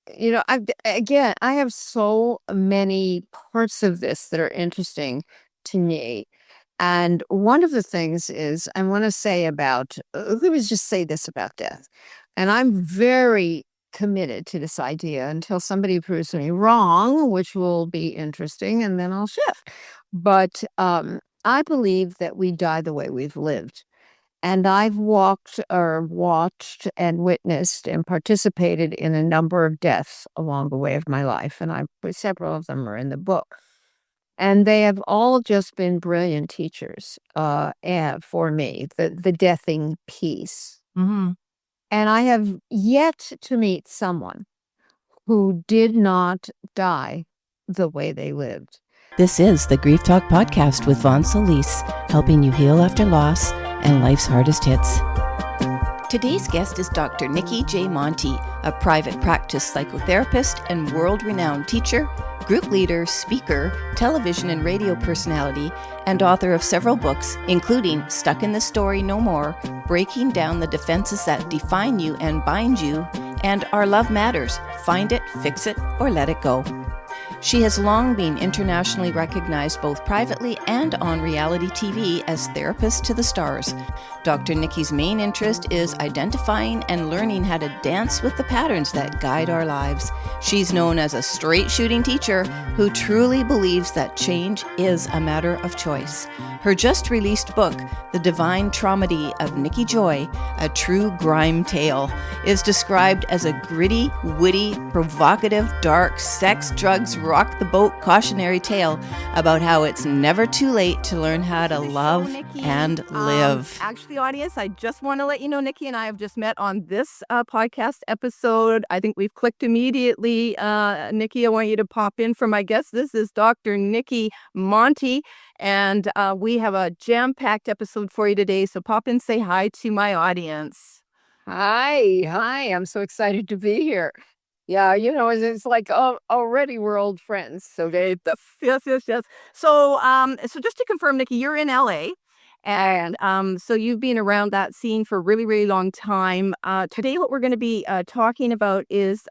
I have so many parts of this that are interesting to me. And one of the things is I want to say let me just say this about death. And I'm very committed to this idea until somebody proves me wrong, which will be interesting, and then I'll shift. But I believe that we die the way we've lived. And I've walked or watched and witnessed and participated in a number of deaths along the way of my life. And several of them are in the book. And they have all just been brilliant teachers and for me, the deathing piece. Mm-hmm. And I have yet to meet someone who did not die the way they lived. This is the Grief Talk Podcast with Vaughn Solis, helping you heal after loss and life's hardest hits. Today's guest is Dr. Nicki J. Monti, a private practice psychotherapist and world-renowned teacher, group leader, speaker, television and radio personality, and author of several books, including Stuck in the Story No More, Breaking Down the Defenses That Define You and Bind You, and Our Love Matters, Find It, Fix It, or Let It Go. She has long been internationally recognized both privately and on reality TV as therapist to the stars. Dr. Nicki's main interest is identifying and learning how to dance with the patterns that guide our lives. She's known as a straight-shooting teacher who truly believes that change is a matter of choice. Her just-released book, The Divine Traumedy of Nicki J, A True Grime Tale, is described as a gritty, witty, provocative, dark, sex, drugs, rock the boat cautionary tale about how it's never too late to learn how to love and live. Actually, audience, I just want to let you know, Nicki and I have just met on this podcast episode. I think we've clicked immediately. Nicki, I want you to pop in for my guest. This is Dr. Nicki Monti, and we have a jam-packed episode for you today. So pop in, say hi to my audience. Hi. I'm so excited to be here. Yeah, it's like already we're old friends. So Yes. So just to confirm, Nicki, you're in LA. And so you've been around that scene for a really, really long time. Today, what we're going to be talking about is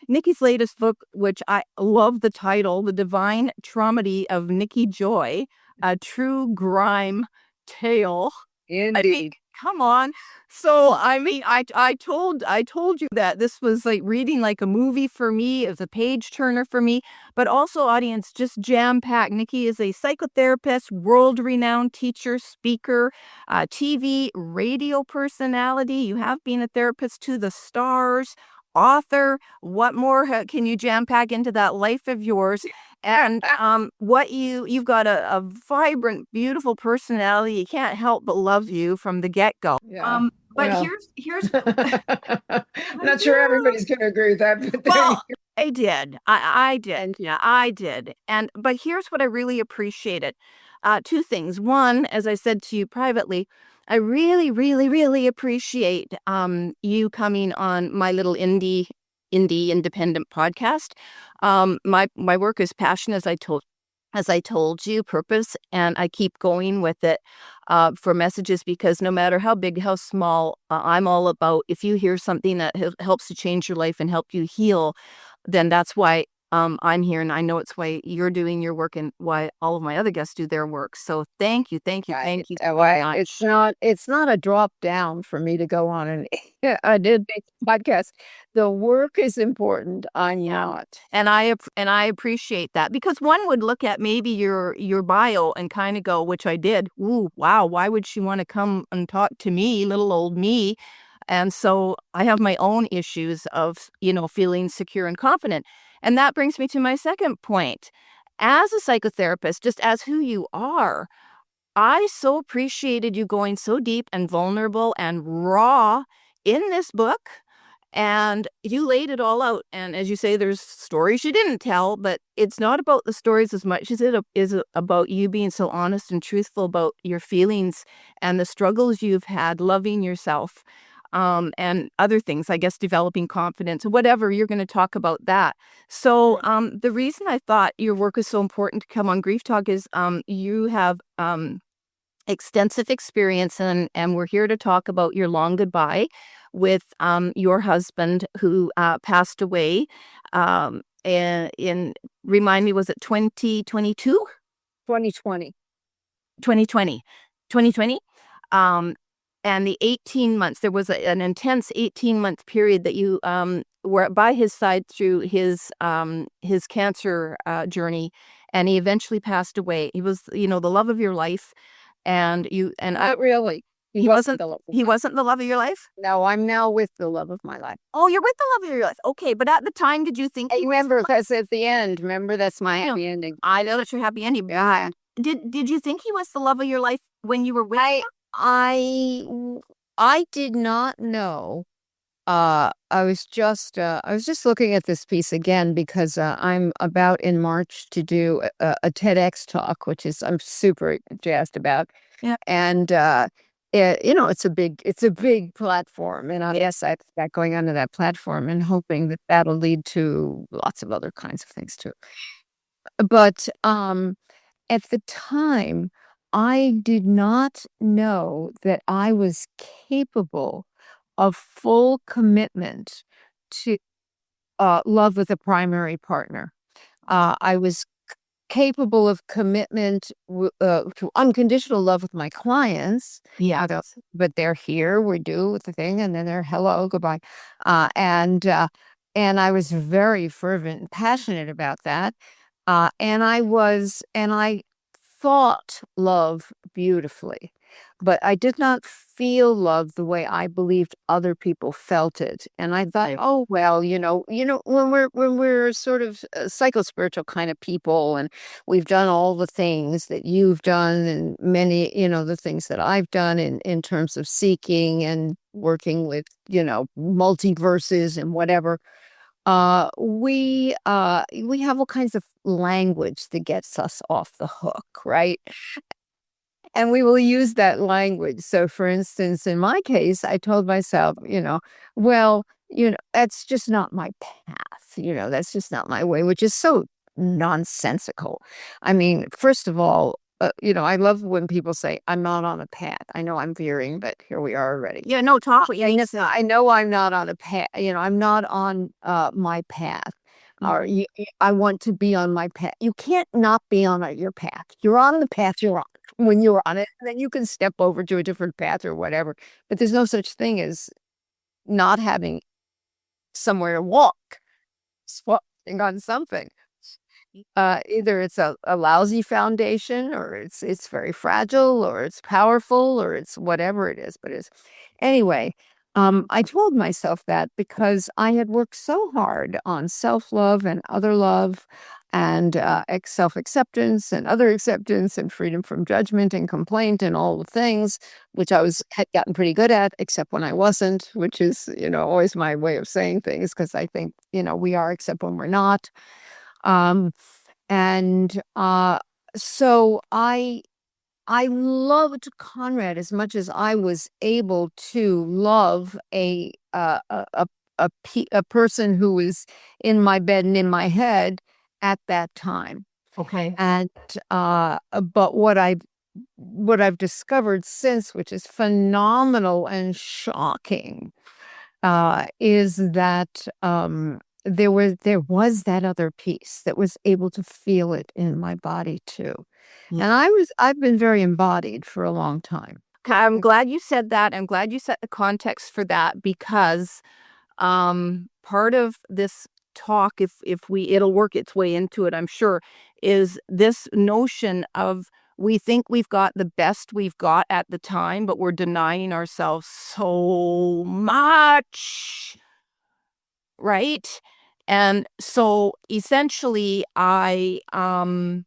Nicki's latest book, which I love the title, The Divine Traumedy of Nicki J, A True Grime Tale. indeed. Come on. So, I told you that this was like reading like a movie for me. It was a page turner for me, but also audience just jam packed. Nicki is a psychotherapist, world renowned teacher, speaker, TV, radio personality. You have been a therapist to the stars, author. What more can you jam pack into that life of yours? And you've got a vibrant, beautiful personality. You can't help but love you from the get-go. Yeah. But Well, here's I'm not sure everybody's going to agree with that, but well, I did. I did. Yeah, I did. But here's what I really appreciated. Two things. One, as I said to you privately, I really, really, really appreciate you coming on my little indie independent podcast. My work is passion, as I told you, purpose, and I keep going with it for messages because no matter how big, how small, I'm all about if you hear something that helps to change your life and help you heal, then that's why I'm here, and I know it's why you're doing your work and why all of my other guests do their work. So thank you. Why it's not a drop down for me to go on and I did make the podcast. The work is important. I know it. And I appreciate that because one would look at maybe your bio and kind of go, which I did. Ooh, wow! Why would she want to come and talk to me, little old me? And so I have my own issues of feeling secure and confident, and that brings me to my second point. As a psychotherapist, just as who you are, I so appreciated you going so deep and vulnerable and raw in this book. And you laid it all out. And as you say, there's stories you didn't tell, but it's not about the stories as much as it is about you being so honest and truthful about your feelings and the struggles you've had loving yourself, and other things, I guess, developing confidence, whatever. You're going to talk about that. So the reason I thought your work is so important to come on Grief Talk is you have extensive experience, and we're here to talk about your long goodbye, with your husband who passed away remind me, was it 2022? 2020. 2020. 2020? Um, and the 18 months, there was an intense 18-month period that you were by his side through his cancer journey, and he eventually passed away. He was, the love of your life, and Not really. he wasn't the love. he wasn't the love of your life? No, I'm now with the love of my life. Oh, you're with the love of your life. Okay, but at the time, did you think I he was remember, because at the end, remember, that's my happy ending. I know that's your happy ending. Yeah. Did you think he was the love of your life when you were with him? I did not know. I was just looking at this piece again because I'm about in March to do a TEDx talk, which is I'm super jazzed about. Yeah. And it's a big platform, and I'm excited about going onto that platform and hoping that that'll lead to lots of other kinds of things too. But at the time, I did not know that I was capable of full commitment to love with a primary partner. I was capable of commitment to unconditional love with my clients. Yeah. But they're here, we do the thing, and then they're hello, goodbye. And I was very fervent and passionate about that. And I thought love beautifully, but I did not feel love the way I believed other people felt it. And I thought, oh well, when we're sort of psychospiritual kind of people, and we've done all the things that you've done, and many, the things that I've done in terms of seeking and working with, multiverses and whatever. We have all kinds of language that gets us off the hook, right? And we will use that language. So, for instance, in my case, I told myself, well, that's just not my path. That's just not my way, which is so nonsensical. I mean, first of all, I love when people say, I'm not on a path. I know I'm veering, but here we are already. Yeah, no, talk what you need to say. I know I'm not on a path. I'm not on my path. Or I want to be on my path. You can't not be on your path. You're on the path you're on. When you're on it, then you can step over to a different path or whatever. But there's no such thing as not having somewhere to walk, swiping on something. Either it's a lousy foundation, or it's very fragile, or it's powerful, or it's whatever it is. But anyway. I told myself that because I had worked so hard on self-love and other love, and self-acceptance and other acceptance, and freedom from judgment and complaint and all the things, which had gotten pretty good at, except when I wasn't, which is, always my way of saying things, because I think, we are, except when we're not. So I loved Konrad as much as I was able to love a person who was in my bed and in my head at that time. Okay. And but what I've discovered since, which is phenomenal and shocking, is that there was that other piece that was able to feel it in my body too. And I've been very embodied for a long time. I'm glad you said that. I'm glad you set the context for that, because part of this talk, if it'll work its way into it, I'm sure, is this notion of we think we've got the best we've got at the time, but we're denying ourselves so much, right? And so essentially, I want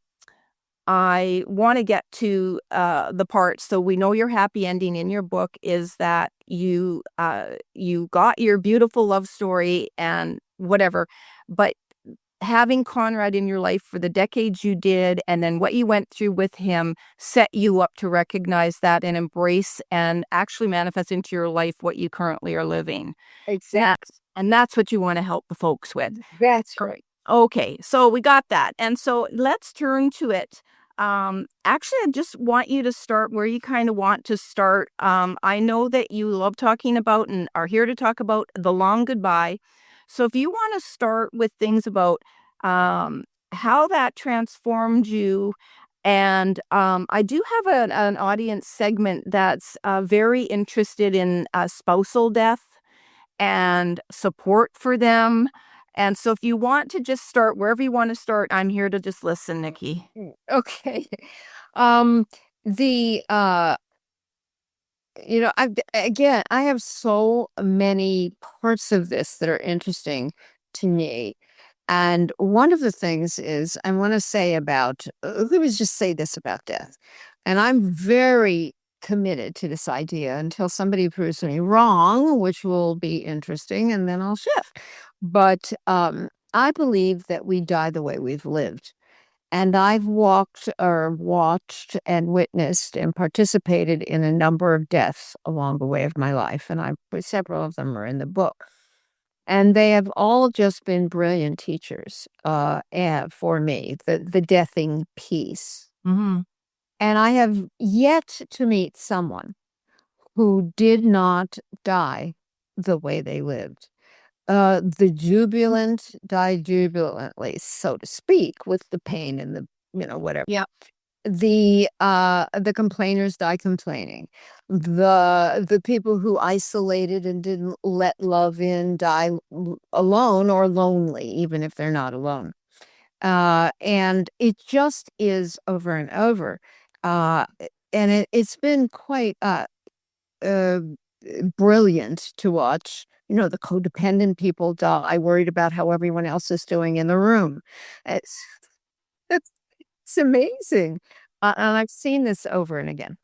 to get to the part. So we know your happy ending in your book is that you got your beautiful love story and whatever, but having Konrad in your life for the decades you did, and then what you went through with him, set you up to recognize that and embrace and actually manifest into your life what you currently are living. Exactly. And that's what you want to help the folks with. That's right. Okay, so we got that. And so let's turn to it. actually, I just want you to start where you kind of want to start. I know that you love talking about and are here to talk about the long goodbye. So if you want to start with things about how that transformed you, and I do have an audience segment that's very interested in spousal death and support for them. And so if you want to just start wherever you want to start, I'm here to just listen, Nicki. Okay. Um, the I have so many parts of this that are interesting to me. And one of the things is I want to say about, let me just say this about death. And I'm very committed to this idea until somebody proves me wrong, which will be interesting, and then I'll shift. But I believe that we die the way we've lived. And I've walked or watched and witnessed and participated in a number of deaths along the way of my life, and several of them are in the book. And they have all just been brilliant teachers, and for me, the deathing piece. Mm-hmm. And I have yet to meet someone who did not die the way they lived. The jubilant die jubilantly, so to speak, with the pain and whatever. Yeah. The complainers die complaining. The people who isolated and didn't let love in die alone or lonely, even if they're not alone. And it just is over and over. And it's been quite uh, brilliant to watch. The codependent people die, worried about how everyone else is doing in the room. It's it's, it's amazing, and I've seen this over and again.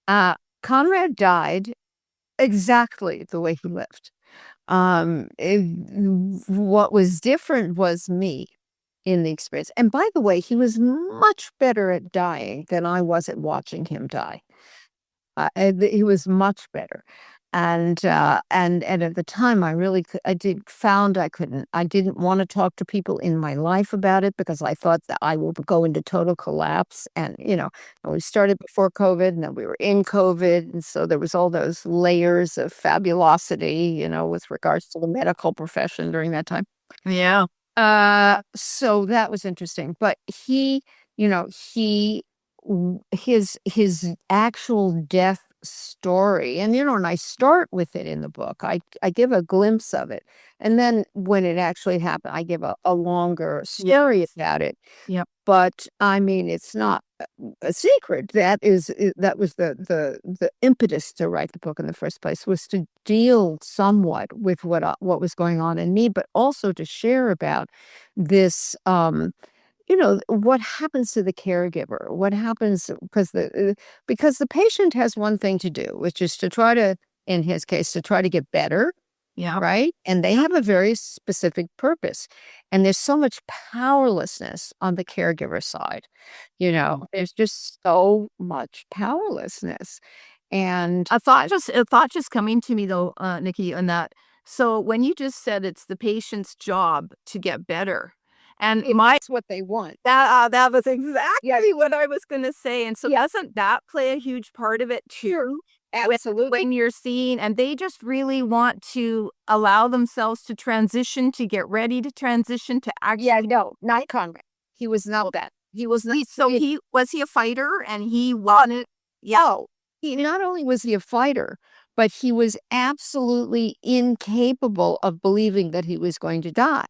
Konrad died exactly the way he lived. What was different was me in the experience. And by the way, he was much better at dying than I was at watching him die. He was much better. And at the time I really I didn't want to talk to people in my life about it because I thought that I would go into total collapse. And we started before COVID, and then we were in COVID, and so there was all those layers of fabulosity, with regards to the medical profession during that time. Yeah. So that was interesting. But his actual death story, and I start with it in the book. I give a glimpse of it, and then when it actually happened, I give a longer story about it. Yep. But I mean, it's not a secret. That was the impetus to write the book in the first place, was to deal somewhat with what was going on in me, but also to share about this. What happens to the caregiver? What happens because the patient has one thing to do, which is to try to, in his case, to try to get better, Yeah. right? And they have a very specific purpose. And there's so much powerlessness on the caregiver side. There's just so much powerlessness. And A thought just coming to me though, Nicki, on that. So when you just said it's the patient's job to get better, and that's what they want. that was exactly what I was going to say. And so Yeah. doesn't that play a huge part of it too? Absolutely. When you're seeing, and they just really want to allow themselves to transition, to get ready to transition to actually. Yeah, no, not Konrad. He was not that. He was not. He was he a fighter, and he wanted. Yeah. Oh, he not only was he a fighter, but he was absolutely incapable of believing that he was going to die.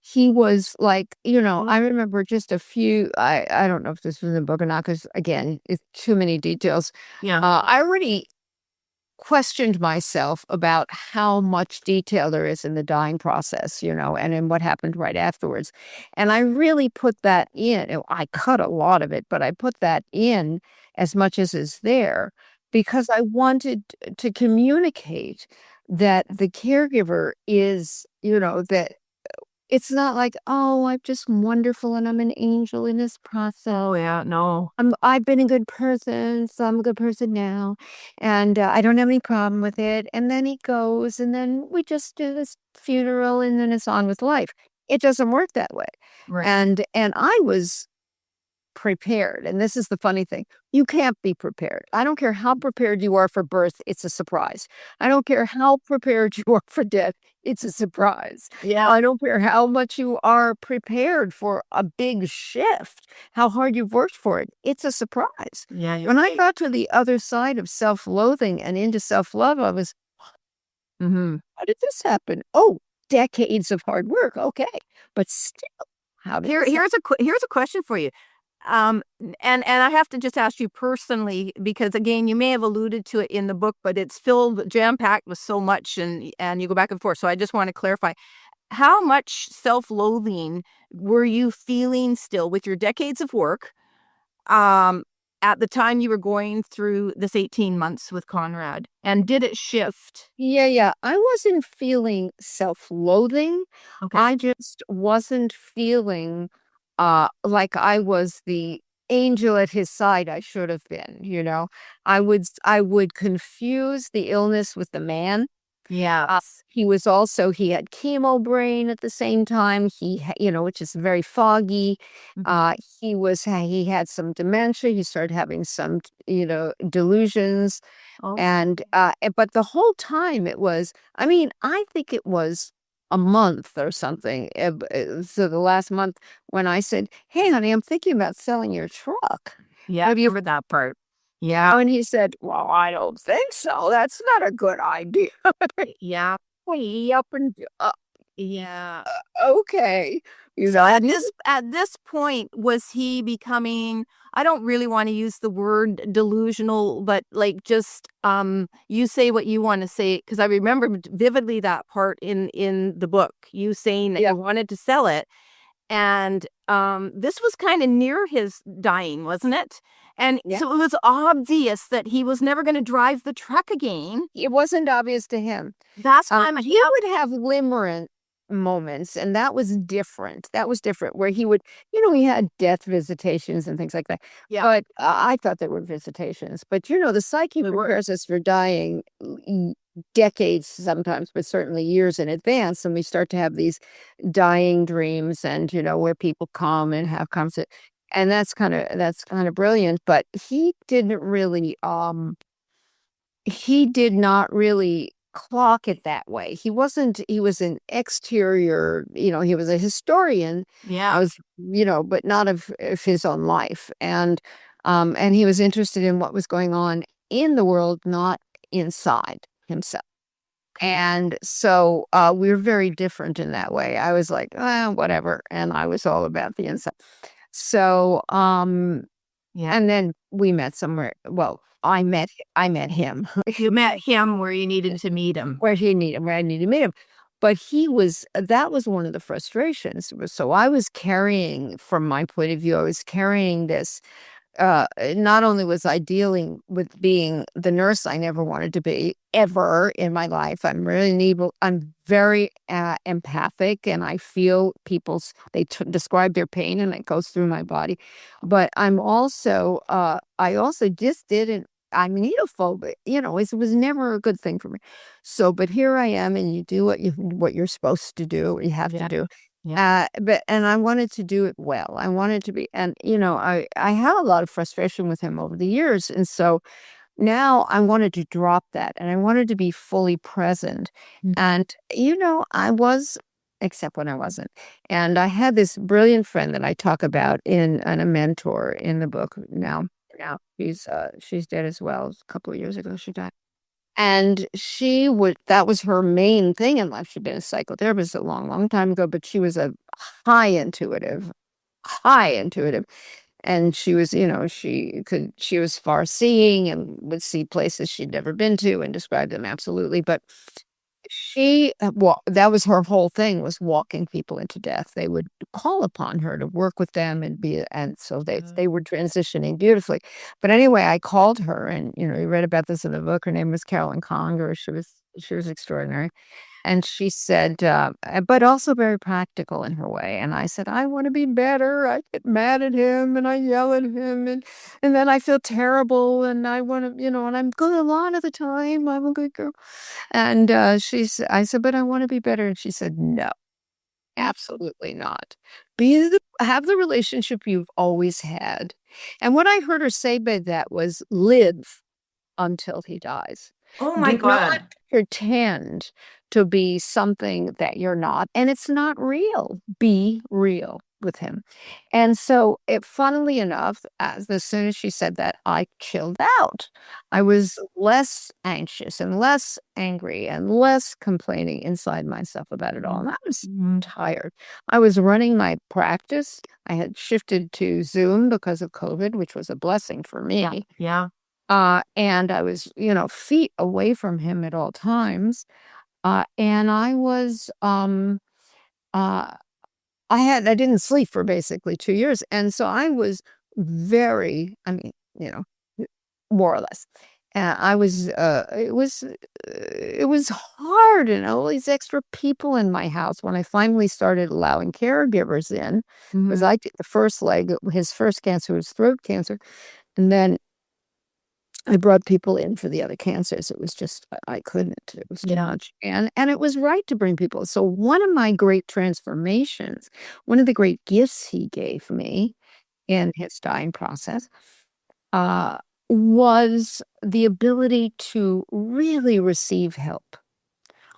He was like, I remember just a few, I don't know if this was in the book or not, because again, it's too many details. Yeah. I already questioned myself about how much detail there is in the dying process, and in what happened right afterwards. And I really put that in. I cut a lot of it, but I put that in as much as is there because I wanted to communicate that the caregiver is, that it's not like, oh, I'm just wonderful and I'm an angel in this process. Oh yeah, no. I've been a good person, so I'm a good person now, and I don't have any problem with it. And then he goes, and then we just do this funeral, and then it's on with life. It doesn't work that way. Right. And I was prepared. And this is the funny thing. You can't be prepared. I don't care how prepared you are for birth, it's a surprise. I don't care how prepared you are for death, it's a surprise. Yeah. I don't care how much you are prepared for a big shift, how hard you've worked for it, it's a surprise. Yeah. When I got to the other side of self-loathing and into self-love, I was, Mm-hmm. how did this happen? Oh, decades of hard work. Okay. But still, how did this Here's a question for you. And I have to just ask you personally, because again, you may have alluded to it in the book, but it's filled jam-packed with so much and you go back and forth. So I just want to clarify, how much self-loathing were you feeling still with your decades of work um at the time you were going through this 18 months with Konrad? And did it shift? Yeah. I wasn't feeling self-loathing. Okay. I just wasn't feeling like I was the angel at his side I should have been, you know. I would confuse the illness with the man. Yeah. He had chemo brain at the same time. Which is very foggy. Mhm. He had some dementia. He started having some, delusions. Oh. But the whole time I think it was a month or something. So the last month when I said, "Hey, honey, I'm thinking about selling your truck. Yeah, I Have you?" remember that part. Yeah. And he said, "Well, I don't think so. That's not a good idea." Yeah. Way up and Yeah. okay. He's So like, at this point, was he becoming, I don't really want to use the word delusional, but like just you say what you want to say, because I remember vividly that part in the book, you saying that yeah, you wanted to sell it. And this was kind of near his dying, wasn't it? And yeah. so it was obvious that he was never going to drive the truck again. It wasn't obvious to him. That's why I'm He would have limerent moments, and that was different. That was different, where he had death visitations and things like that. yeah. But I thought they were visitations. But the psyche They were. prepares us for dying decades sometimes, but certainly years in advance. And we start to have these dying dreams, and where people come and have conversations. And that's kind of brilliant. But he did not really clock it that way. He was an exterior, he was a historian. Yeah. I was, but not of his own life. And he was interested in what was going on in the world, not inside himself. And so we're very different in that way. I was like, whatever. And I was all about the inside. So, Yeah. and then we met somewhere. Well, I met him You met him where you needed to meet him. where I needed to meet him. But that was one of the frustrations. So I was carrying, from my point of view, I was carrying this. Not only was I dealing with being the nurse I never wanted to be ever in my life. I'm very empathic, and I feel they describe their pain, and it goes through my body. But I also just didn't. I'm needlephobic. It was never a good thing for me. So, but here I am, and you do what you're supposed to do, what you have to do. Yeah. And I wanted to do it well. I wanted to be, and I had a lot of frustration with him over the years, and so now I wanted to drop that, and I wanted to be fully present. Mhm. And I was, except when I wasn't. And I had this brilliant friend that I talk about and a mentor in the book. Now she's dead as well. A couple of years ago she died. And that was her main thing in life. She'd been a psychotherapist a long, long time ago, but she was a high intuitive, high intuitive. And she was, she was far seeing and would see places she'd never been to and describe them absolutely. But that was her whole thing, was walking people into death. They would call upon her to work with them and so they were transitioning beautifully. But anyway, I called her, and you read about this in the book. Her name was Carolyn Conger. She was extraordinary. And she said, but also very practical in her way. And I said, I want to be better. I get mad at him and I yell at him, and then I feel terrible, and I want to, and I'm good a lot of the time. I'm a good girl. And I said, but I want to be better. And she said, no. Absolutely not. Have the relationship you've always had. And what I heard her say by that was live until he dies. Oh my Do not God. pretend to be something that you're not, and it's not real. Be real with him. And so, funnily enough, as soon as she said that, I chilled out. I was less anxious and less angry and less complaining inside myself about it all. And I was tired. I was running my practice. I had shifted to Zoom because of COVID, which was a blessing for me. Yeah. And I was, feet away from him at all times. And I was, uh, I didn't sleep for basically 2 years. And so I was I mean, you know, more or less. It was hard and all these extra people in my house when I finally started allowing caregivers in, because I did the first leg. His first cancer was throat cancer. And then I brought people in for the other cancers. It was just I couldn't. It was too much. And it was right to bring people. So one of my great transformations, one of the great gifts he gave me in his dying process, uh, was the ability to really receive help.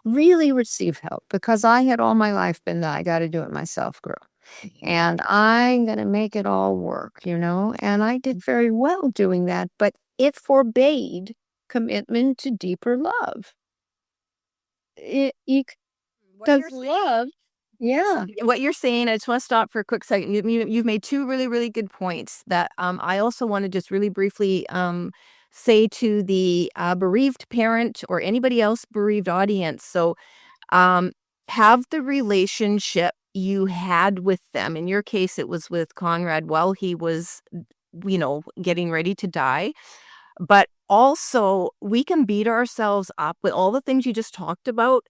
Really receive help, because I had all my life been the I got to do it myself girl. And I'm going to make it all work, and I did very well doing that, but it forbade commitment to deeper love. What Because love, what you're saying, I just want to stop for a quick second. You've made two really, really good points that I also want to just really briefly say to the bereaved parent or anybody else bereaved audience. So have the relationship you had with them. In your case, it was with Konrad while he was, getting ready to die. But also, we can beat ourselves up with all the things you just talked about,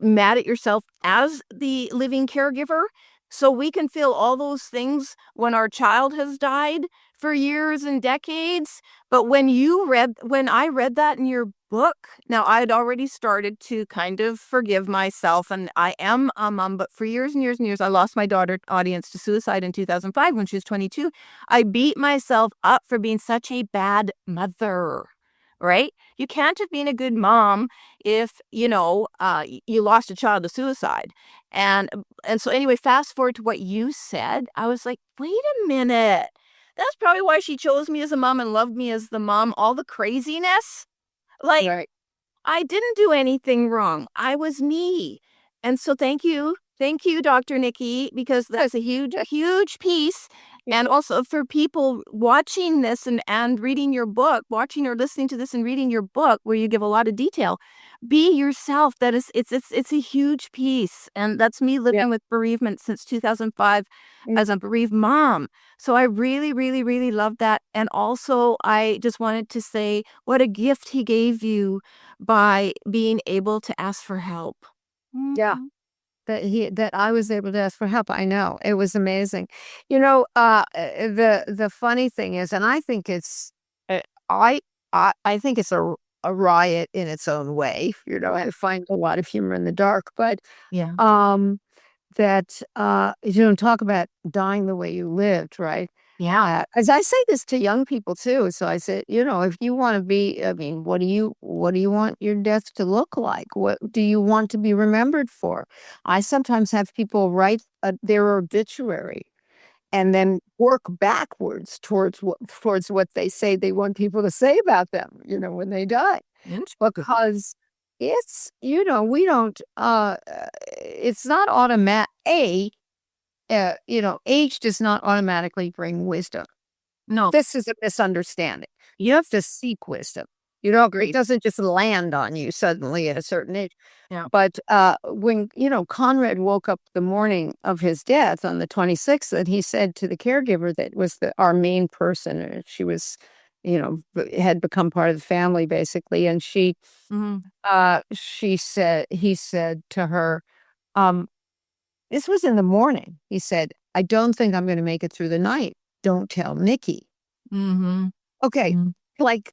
mad at yourself as the living caregiver. So we can feel all those things when our child has died for years and decades. But when I read that in your book, now I'd already started to kind of forgive myself, and I am a mom, but for years and years and years, I lost my daughter audience to suicide in 2005 when she was 22. I beat myself up for being such a bad mother, right? You can't have been a good mom if, you lost a child to suicide. And so anyway, fast forward to what you said, I was like, wait a minute. That's probably why she chose me as a mom and loved me as the mom. All the craziness. Like, right. I didn't do anything wrong. I was me. And so thank you. Thank you, Dr. Nicki, because that's a huge piece. And also for people watching this and reading your book, watching or listening to this and reading your book where you give a lot of detail, be yourself. That is, it's a huge piece. And that's me living with bereavement since 2005 as a bereaved mom. So I really, really, really love that. And also I just wanted to say what a gift he gave you by being able to ask for help. Yeah. That I was able to ask for help. I know. It was amazing. The funny thing is, and I think it's I think it's a riot in its own way. I find a lot of humor in the dark, but Yeah. that talk about dying the way you lived, right? Yeah. As I say this to young people too. So I said, if you want to be, I mean, what do you want your death to look like? What do you want to be remembered for? I sometimes have people write their obituary and then work backwards towards what they say they want people to say about them, when they die. Because it's, we don't, it's not automatic. Age does not automatically bring wisdom. No. This is a misunderstanding. You have to seek wisdom. It doesn't just land on you suddenly at a certain age. Yeah. But when, Konrad woke up the morning of his death on the 26th, that he said to the caregiver that was our main person, and she was, had become part of the family basically. And he said to her, this was in the morning. He said, I don't think I'm going to make it through the night. Don't tell Nicki. Okay. Like,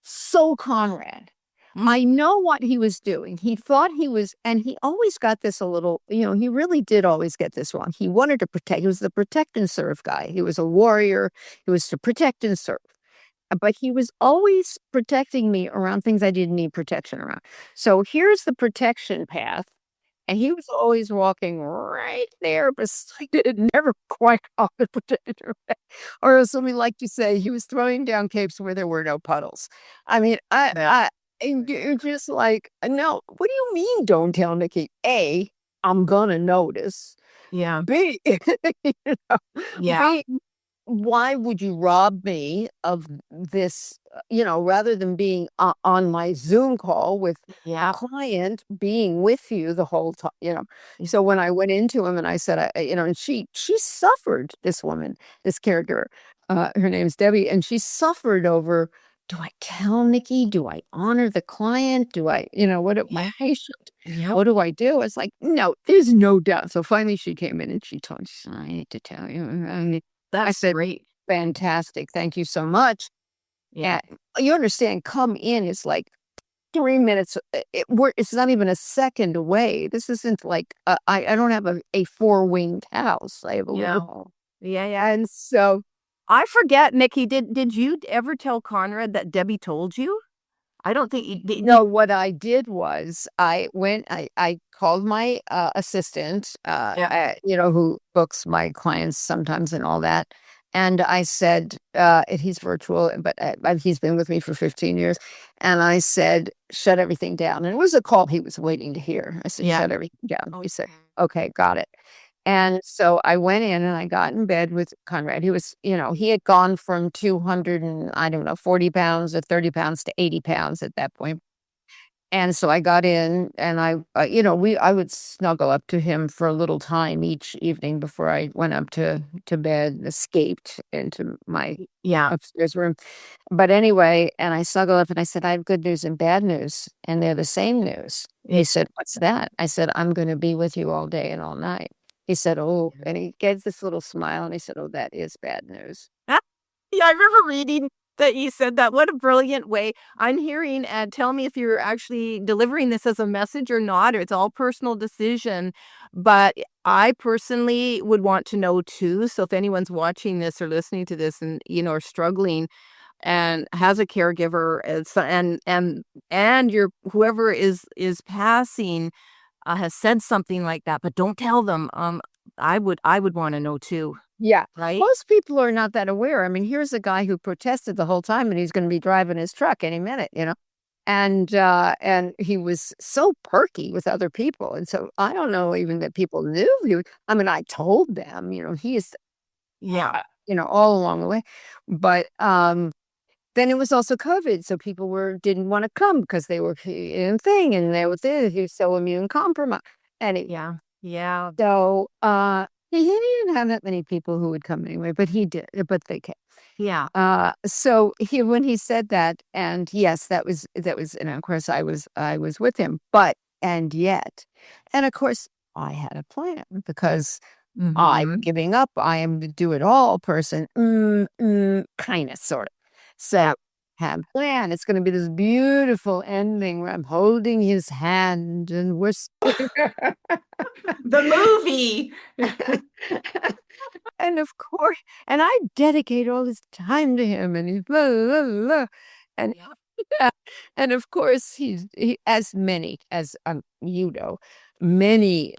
so Konrad. I know what he was doing. He thought he was, and he always got this a little, he really did always get this wrong. He wanted to protect, he was the protect and serve guy. He was a warrior. He was to protect and serve. But he was always protecting me around things I didn't need protection around. So here's the protection path. And he was always walking right there beside it, never quite on the protector. Or as we like to say, he was throwing down capes where there were no puddles. I mean, and you're just like, no, what do you mean don't tell Nikki? A, I'm gonna notice. Yeah. B, you know, Yeah. B, why would you rob me of this, rather than being on my Zoom call with Yeah. client, being with you the whole time. So when I went into him and I said, and she suffered, this woman, this caregiver, her name's Debbie, and she suffered over, do I tell Nikki? Do I honor the client? Do I, my patient? Yep. What do I do? It's like, no, there's no doubt. So finally she came in and she told me, I need to tell you. I That's said, great. fantastic. Thank you so much. Yeah. And you understand, come in is like 3 minutes. It's not even a second away. This isn't like, I don't have a four-winged house. I have a Yeah. little. Yeah. And so, I forget, Nikki, did you ever tell Konrad that Debbie told you? I don't think you did. no, what I did was I called my assistant, Yeah. who books my clients sometimes and all that. And I said, he's virtual, but he's been with me for 15 years. And I said, shut everything down. And it was a call he was waiting to hear. I said, Yeah. shut everything down. He said, okay, got it. And so I went in and I got in bed with Konrad. He was, he had gone from 200 and I don't know, 40 pounds or 30 pounds to 80 pounds at that point. And so I got in and I would snuggle up to him for a little time each evening before I went up to bed, escaped into my Yeah. upstairs room. But anyway, and I snuggled up and I said, I have good news and bad news. And they're the same news. He said, what's that? I said, I'm going to be with you all day and all night. He said, oh, and he gave this little smile and he said, oh, that is bad news. Yeah, I remember reading that you said that. What a brilliant way. I'm hearing, and tell me if you're actually delivering this as a message or not, or it's all personal decision. But I personally would want to know too. So if anyone's watching this or listening to this and, are struggling and has a caregiver and your whoever is passing has said something like that, but don't tell them. I would want to know too. Yeah. Right? Most people are not that aware. I mean, here's a guy who protested the whole time and he's going to be driving his truck any minute, and he was so perky with other people. And so I don't know even that people knew I mean, I told them, he is, Yeah. all along the way. But then it was also COVID. So people didn't want to come because they were in thing and he was so immune compromised. Yeah. Yeah. So he didn't have that many people who would come anyway, but he did, but they came. Yeah. So when he said that, and yes, that was, and of course I was with him, and of course I had a plan because I'm giving up. I am the do it all person, kind of, sort of. So have a plan. It's going to be this beautiful ending where I'm holding his hand and we're The movie. and of course, and I dedicate all this time to him, and he's blah, blah, blah, blah. And and of course he as many as many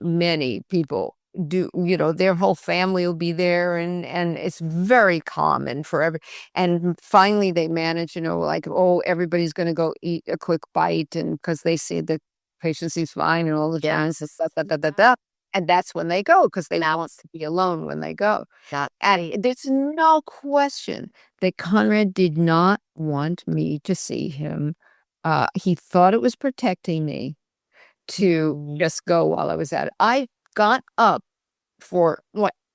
people do, their whole family will be there, and it's very common for and finally they manage, like, oh, everybody's going to go eat a quick bite, and because they see the patient seems fine and all the time, and that's when they go because they want to be alone when they go. And there's no question that Konrad did not want me to see him. He thought it was protecting me to just go while I was at it. I got up for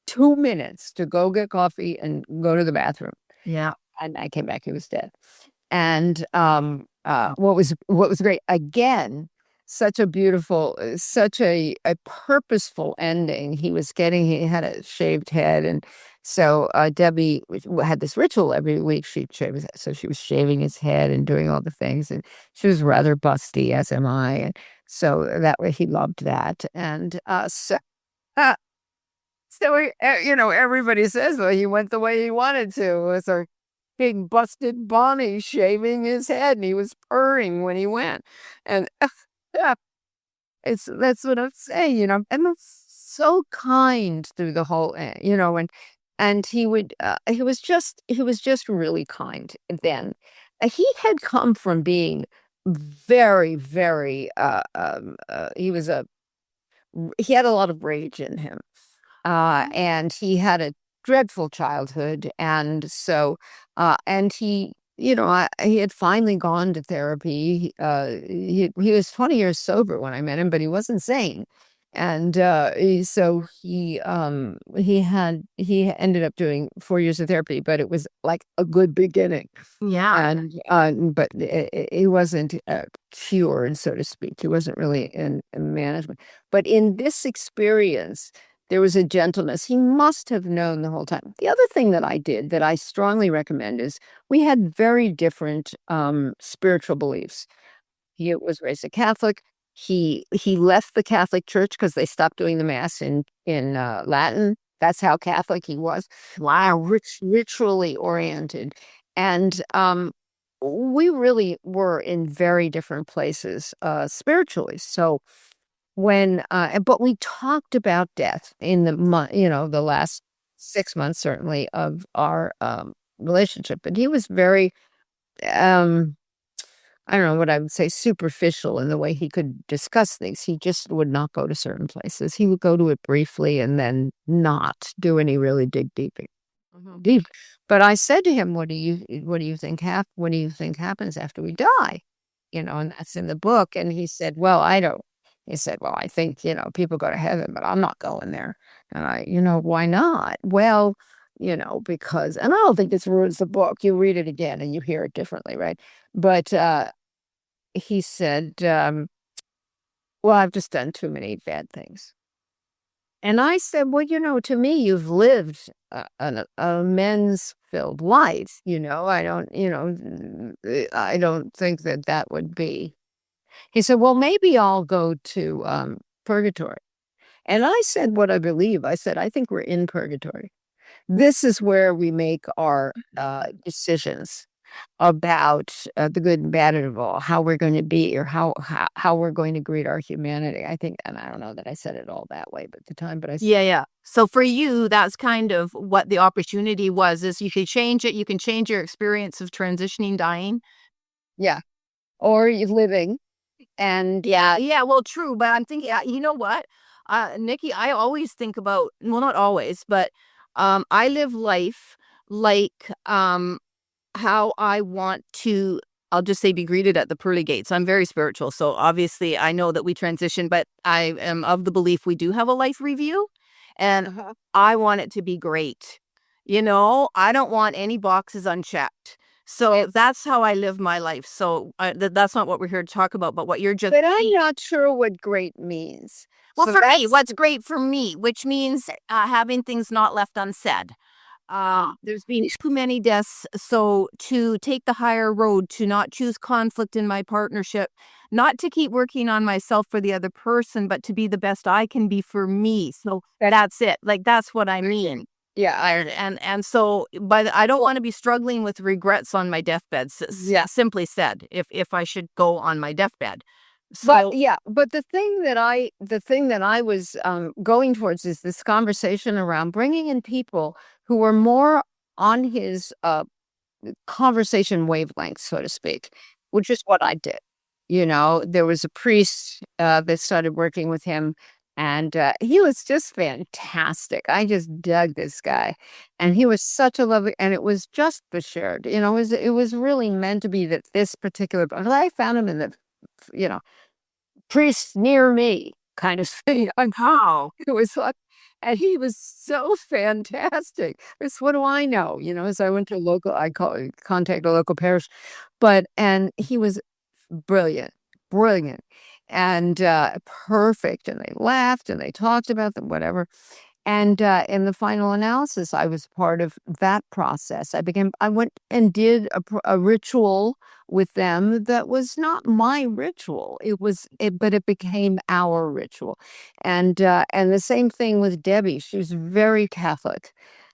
2 minutes to go get coffee and go to the bathroom. Yeah. And I came back, he was dead. And what was great, again, such a beautiful, such a purposeful ending. He had a shaved head, and So Debbie had this ritual every week. She'd shave his head. So she was shaving his head and doing all the things. And she was rather busty, as am I. And so that way he loved that. And uh, everybody says, well, he went the way he wanted to. It was a big busted Bonnie shaving his head, and he was purring when he went. And that's what I'm saying, and it's so kind through the whole, and he was just really kind then. He had come from being very, very, he had a lot of rage in him. And he had a dreadful childhood, and so, and he had finally gone to therapy. He was 20 years sober when I met him, but he wasn't sane. And he ended up doing 4 years of therapy, but it was like a good beginning. Yeah. And but it wasn't cured, so to speak. He wasn't really in management. But in this experience, there was a gentleness he must have known the whole time. The other thing that I did that I strongly recommend is we had very different spiritual beliefs. He was raised a Catholic. He left the Catholic Church because they stopped doing the Mass in Latin. That's how Catholic he was. Wow, ritually oriented, and we really were in very different places spiritually. So but we talked about death in the last 6 months, certainly, of our relationship. But he was very, I don't know what I would say, superficial in the way he could discuss things. He just would not go to certain places. He would go to it briefly and then not do any really deep. But I said to him, what do you think happens after we die? And that's in the book. And he said, well, I don't. He said, well, I think, people go to heaven, but I'm not going there. And why not? Well, because, and I don't think this ruins the book. You read it again and you hear it differently, right? But he said, well, I've just done too many bad things. And I said, well, to me, you've lived an immense-filled life. I don't think that would be. He said, well, maybe I'll go to purgatory. And I said what I believe. I said, I think we're in purgatory. This is where we make our decisions about the good and bad of it all, how we're going to be, or how we're going to greet our humanity. I think, and I don't know that I said it all that way, but at the time, but I said, Yeah. So for you, that's kind of what the opportunity was, is you can change it. You can change your experience of transitioning, dying. Yeah. Or you're living. And yeah, well, true. But I'm thinking, you know what, Nicki, I always think about, well, not always, but I live life like how I want to, I'll just say, be greeted at the pearly gates. I'm very spiritual. So obviously I know that we transition, but I am of the belief we do have a life review, and I want it to be great. I don't want any boxes unchecked. So that's how I live my life. So that's not what we're here to talk about, but what you're just. But I'm not sure what great means. Well, so for me, what's great for me, which means having things not left unsaid. There's been too many deaths, so to take the higher road, to not choose conflict in my partnership, not to keep working on myself for the other person, but to be the best I can be for me. So that's it. Like, that's what I mean. Yeah, and so, but I don't want to be struggling with regrets on my deathbed. Simply said, if I should go on my deathbed. So, but the thing that I was going towards is this conversation around bringing in people who were more on his conversation wavelength, so to speak, which is what I did. There was a priest that started working with him. And he was just fantastic. I just dug this guy. And he was such a lovely, and it was just Bashared. It was really meant to be that this particular, but I found him in the, priest near me kind of thing. And how it was like, and he was so fantastic. It's, what do I know? As I went to contact a local parish, and he was brilliant. And perfect, and they laughed and they talked about them, whatever. And in the final analysis, I was part of that process. I went and did a ritual with them that was not my ritual. But it became our ritual. And the same thing with Debbie. She was very Catholic.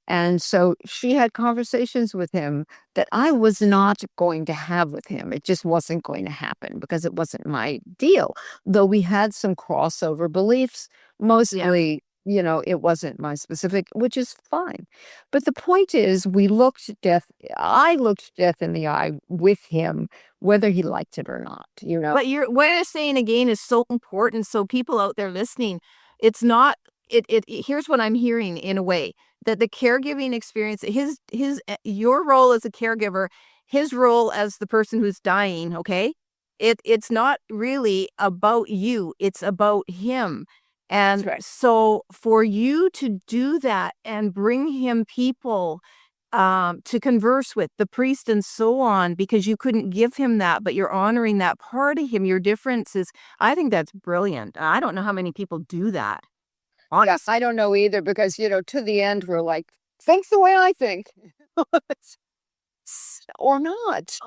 And so she had conversations with him that I was not going to have with him. It just wasn't going to happen because it wasn't my deal. Though we had some crossover beliefs, mostly, it wasn't my specific, which is fine. But the point is, I looked death in the eye with him, whether he liked it or not, But what you're saying again is so important. So people out there listening, it's not, here's what I'm hearing in a way, that the caregiving experience, your role as a caregiver, his role as the person who's dying, okay? It's not really about you, it's about him. And right. So for you to do that and bring him people to converse with, the priest and so on, because you couldn't give him that, but you're honoring that part of him, your differences, I think that's brilliant. I don't know how many people do that. Yes, I don't know either because, to the end, we're like, think the way I think. Or not.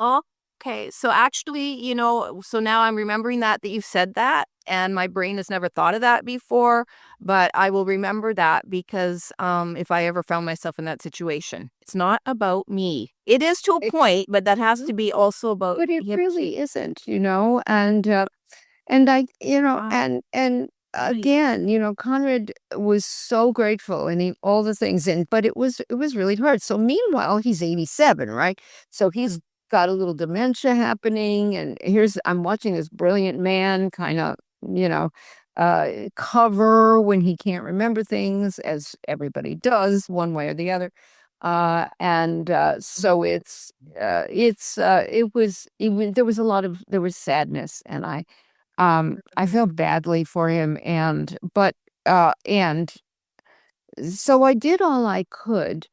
Okay, so actually, so now I'm remembering that you've said that, and my brain has never thought of that before, but I will remember that because if I ever found myself in that situation, it's not about me. It is to a point, but that has to be also about But it him really too. isn't, and I, and again, Konrad was so grateful and all the things, but it was really hard. So meanwhile, he's 87, right? So he's got a little dementia happening, and I'm watching this brilliant man kind of, cover when he can't remember things, as everybody does, one way or the other. So there was there was sadness, and I felt badly for him, and so I did all I could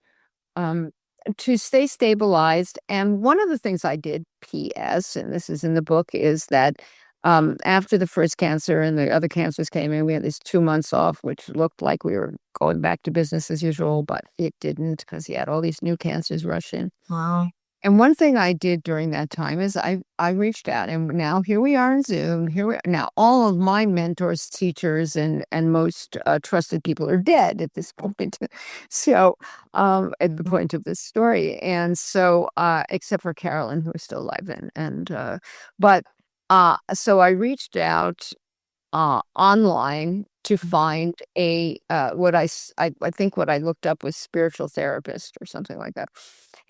um to stay stabilized. And one of the things I did, PS, and this is in the book, is that after the first cancer and the other cancers came in, we had these 2 months off, which looked like we were going back to business as usual, but it didn't because he had all these new cancers rush in. Wow. And one thing I did during that time is I reached out, and now here we are in Zoom. Now all of my mentors, teachers, and most trusted people are dead at this point. So at the point of this story, and so except for Carolyn, who is still alive, so I reached out online to find I think what I looked up was spiritual therapist or something like that.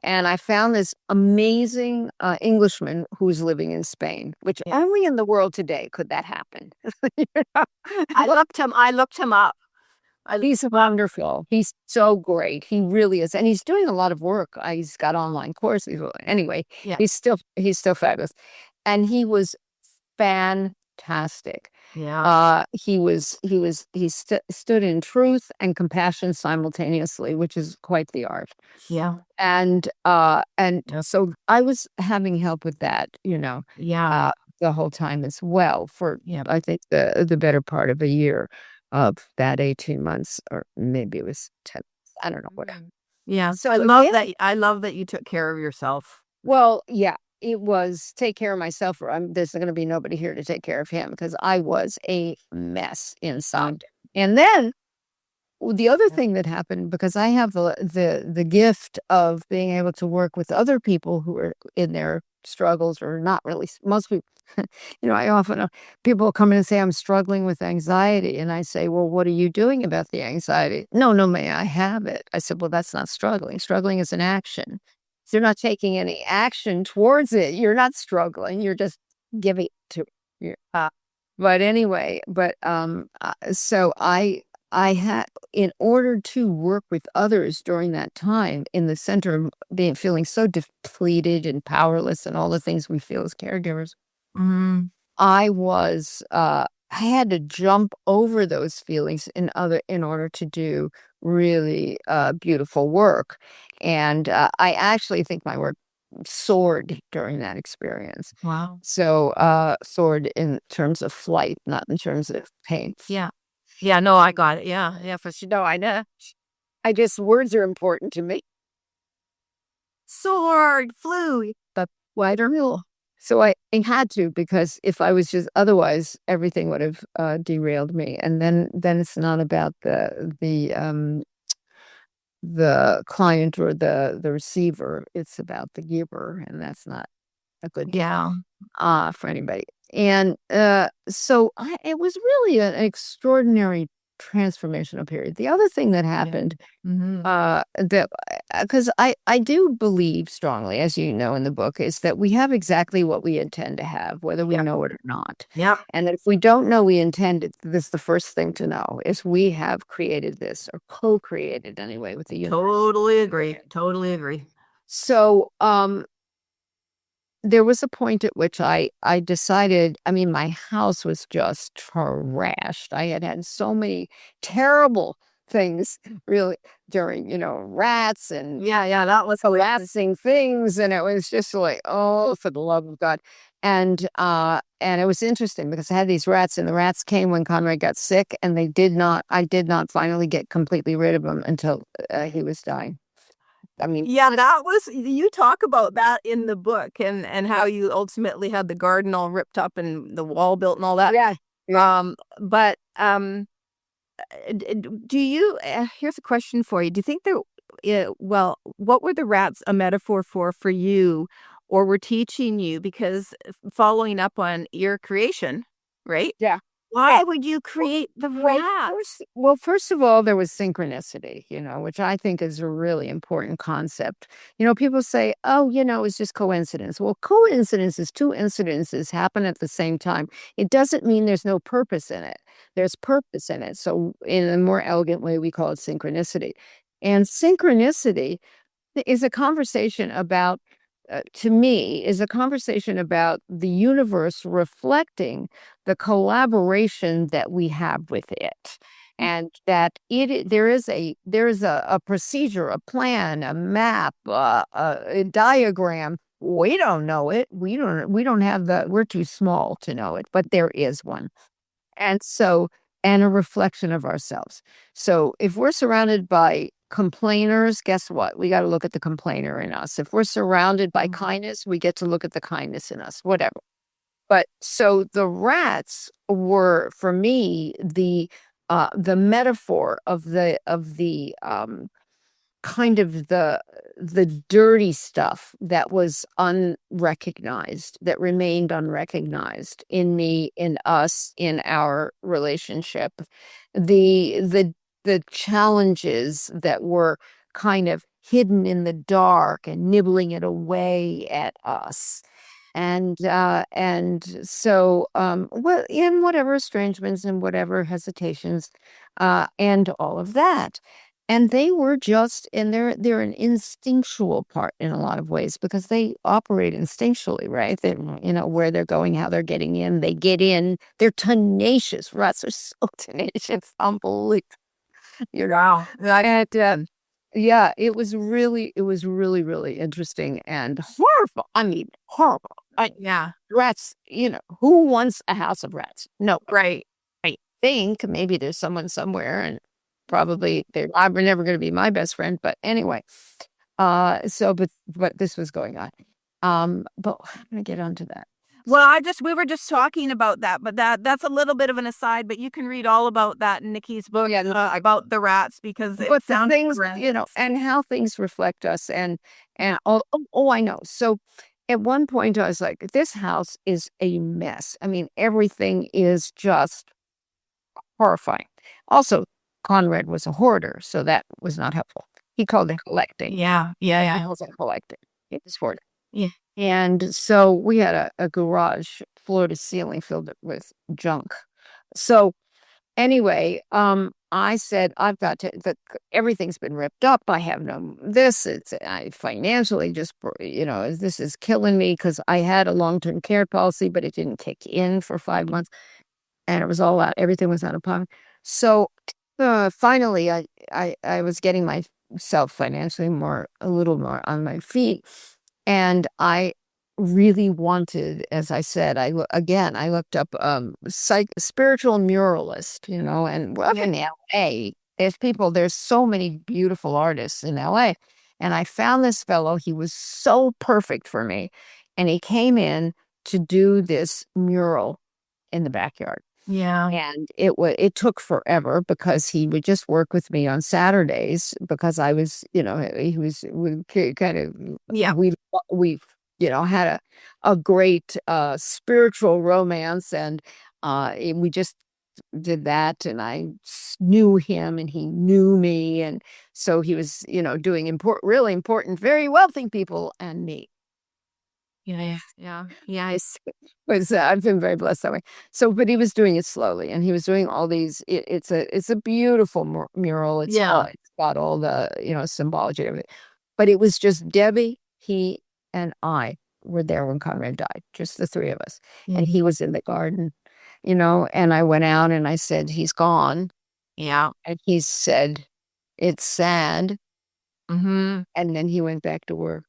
And I found this amazing Englishman who's living in Spain, which only in the world today could that happen. I looked him up. He's wonderful. He's so great. He really is. And he's doing a lot of work. He's got online courses. Anyway, he's still fabulous. And he was fantastic. Yeah. He stood in truth and compassion simultaneously, which is quite the art. Yeah. And so I was having help with that, Yeah. the whole time as well for I think the better part of a year of that 18 months, or maybe it was 10. I don't know what. Yeah. So I love that you took care of yourself. Well, yeah. It was take care of myself, or there's going to be nobody here to take care of him, because I was a mess inside. And then the other thing that happened, because I have the gift of being able to work with other people who are in their struggles, or not really. Most people, I often people come in and say, I'm struggling with anxiety, and I say, well, what are you doing about the anxiety? No, may I have it? I said, well, that's not struggling. Struggling is an action. If you're not taking any action towards it, you're not struggling. You're just giving it to you. But anyway, so I had, in order to work with others during that time, in the center of feeling so depleted and powerless and all the things we feel as caregivers, I had to jump over those feelings in order to do really beautiful work. And I actually think my work soared during that experience. Wow. So soared in terms of flight, not in terms of pain. Yeah. Yeah, no, I got it. Yeah, yeah, for sure. No, I know. Words are important to me. Sword, flew. But wider hill. So I had to, because if I was just otherwise, everything would have derailed me. And then it's not about the client or the receiver. It's about the giver, and that's not a good Yeah. for anybody. And so it was really an extraordinary transformational period. The other thing that happened, Mm-hmm. that because I do believe strongly, as you know in the book, is that we have exactly what we intend to have, whether we know it or not. Yep. And that if we don't know we intend it, this is the first thing to know is we have created this, or co-created anyway, with the universe. Totally agree. Totally agree. So there was a point at which I decided, I mean, my house was just trashed. I had so many terrible things, really, during, rats and Yeah, that was harassing things. And it was just like, oh, for the love of God. And it was interesting because I had these rats, and the rats came when Konrad got sick, and I did not finally get completely rid of them until he was dying. I mean, Yeah, that was you talk about that in the book, and how you ultimately had the garden all ripped up and the wall built and all that. yeah. But do you here's a question for you. Do you think well, what were the rats a metaphor for you, or were teaching you? Because following up on your creation, right? Yeah. Why would you create the Well, rats? first of all, there was synchronicity, which I think is a really important concept. People say, oh, it's just coincidence. Well, coincidences, two incidences happen at the same time. It doesn't mean there's no purpose in it. There's purpose in it. So in a more elegant way, we call it synchronicity. And synchronicity is a conversation about, to me, is a conversation about the universe reflecting the collaboration that we have with it. And that there is a procedure, a plan, a map, a diagram. We don't know it. We don't have we're too small to know it, but there is one. And so, and a reflection of ourselves. So if we're surrounded by complainers, guess what? We got to look at the complainer in us. If we're surrounded by kindness, we get to look at the kindness in us, whatever. But so the rats were, for me, the metaphor of the kind of the dirty stuff that was unrecognized, that remained unrecognized in me, in us, in our relationship, the challenges that were kind of hidden in the dark and nibbling it away at us. And so well, in whatever estrangements and whatever hesitations, and all of that. And they were just, and they're an instinctual part in a lot of ways, because they operate instinctually, right? They, where they're going, how they're getting in. They get in. They're tenacious. Rats are so tenacious, unbelievable. Wow. And yeah, it was really, really interesting and horrible. I mean, horrible. Yeah. Rats. Who wants a house of rats? No. Right. I think maybe there's someone somewhere, and probably they're never going to be my best friend, but anyway. So but this was going on. But I'm going to get onto that. Well, we were just talking about that, but that's a little bit of an aside, but you can read all about that in Nicki's book, about the rats, because it But the sounds things, and how things reflect us, and I know. So at one point I was like, this house is a mess. I mean, everything is just horrifying. Also, Konrad was a hoarder, so that was not helpful. He called it collecting. Yeah. I wasn't collecting. It was hoarding. Yeah. And so we had a garage floor to ceiling filled with junk. So anyway, I said, I've got to, everything's been ripped up. I have I financially just, this is killing me, because I had a long-term care policy, but it didn't kick in for 5 months, and it was all out. Everything was out of pocket. So finally, I was getting myself financially a little more on my feet. And I really wanted, as I said, I looked up spiritual muralist, and well, in LA, there's so many beautiful artists in LA. And I found this fellow, he was so perfect for me. And he came in to do this mural in the backyard. Yeah. And it took forever because he would just work with me on Saturdays because I was, he was kind of, Yeah. we had a great spiritual romance, and we just did that, and I knew him and he knew me, and so he was, doing really important, very wealthy people and me. Yeah. I've been very blessed that way. So, but he was doing it slowly, and he was doing all these. It's a beautiful mural. It's got all the symbology and everything. But it was just Debbie, he, and I were there when Konrad died. Just the three of us, and he was in the garden, And I went out and I said, "He's gone." Yeah. And he said, "It's sad." Mm-hmm. And then he went back to work.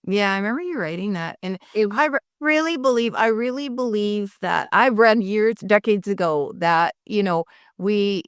Yeah, I remember you writing that, and really believe that I've read decades ago that we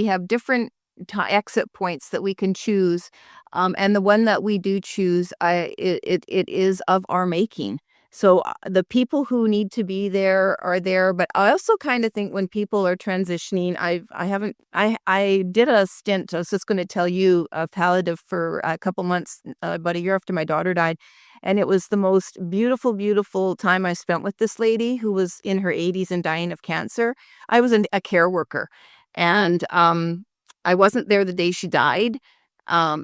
have different exit points that we can choose, and the one that we do choose, it is of our making. So the people who need to be there are there, but I also kind of think when people are transitioning, I did a stint. I was just going to tell you, palliative for a couple months, about a year after my daughter died, and it was the most beautiful, beautiful time I spent with this lady who was in her 80s and dying of cancer. I was a care worker, and I wasn't there the day she died.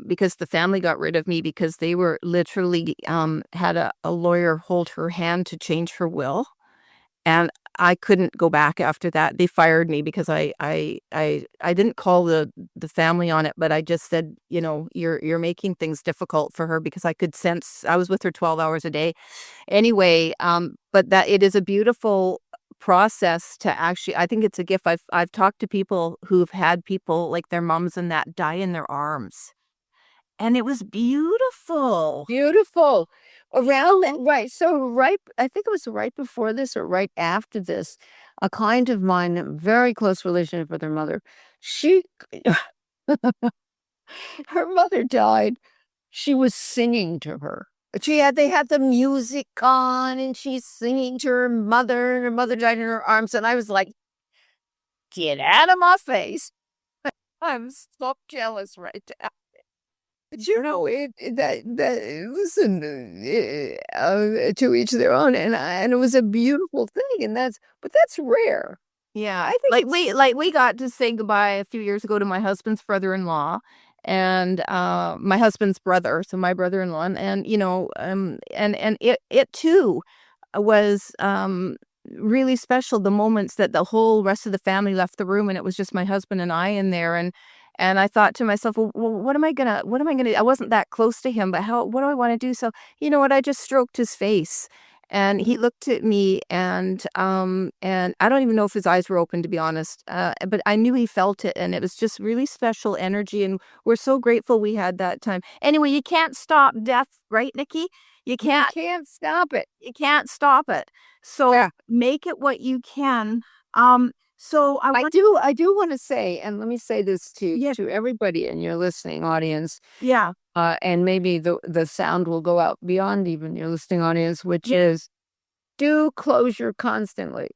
Because the family got rid of me because they were literally had a lawyer hold her hand to change her will, and I couldn't go back after that. They fired me because I didn't call the family on it, but I just said, you're making things difficult for her, because I could sense I was with her 12 hours a day. Anyway, but that it is a beautiful process to actually, I think it's a gift. I've talked to people who've had people like their moms and that die in their arms, and it was beautiful. Beautiful. Around that, right. So I think it was right before this or right after this, a client of mine, a very close relationship with her mother, her mother died. She was singing to her. They had the music on, and she's singing to her mother, and her mother died in her arms. And I was like, "Get out of my face." I'm so jealous right now. But listen, to each their own, and it was a beautiful thing, but that's rare. Yeah, I think we got to say goodbye a few years ago to my husband's brother-in-law, and my husband's brother, so my brother-in-law, and and it too was really special. The moments that the whole rest of the family left the room, and it was just my husband and I in there, and I thought to myself, well, what am I gonna? I wasn't that close to him, but what do I want to do? So you know what? I just stroked his face. And he looked at me, and I don't even know if his eyes were open, to be honest. But I knew he felt it, and it was just really special energy. And we're so grateful we had that time. Anyway, you can't stop death, right, Nicki? You can't stop it. You can't stop it. So make it what you can. So I do want to say, and let me say this to everybody in your listening audience. Yeah. And maybe the sound will go out beyond even your listening audience, which is do closure constantly.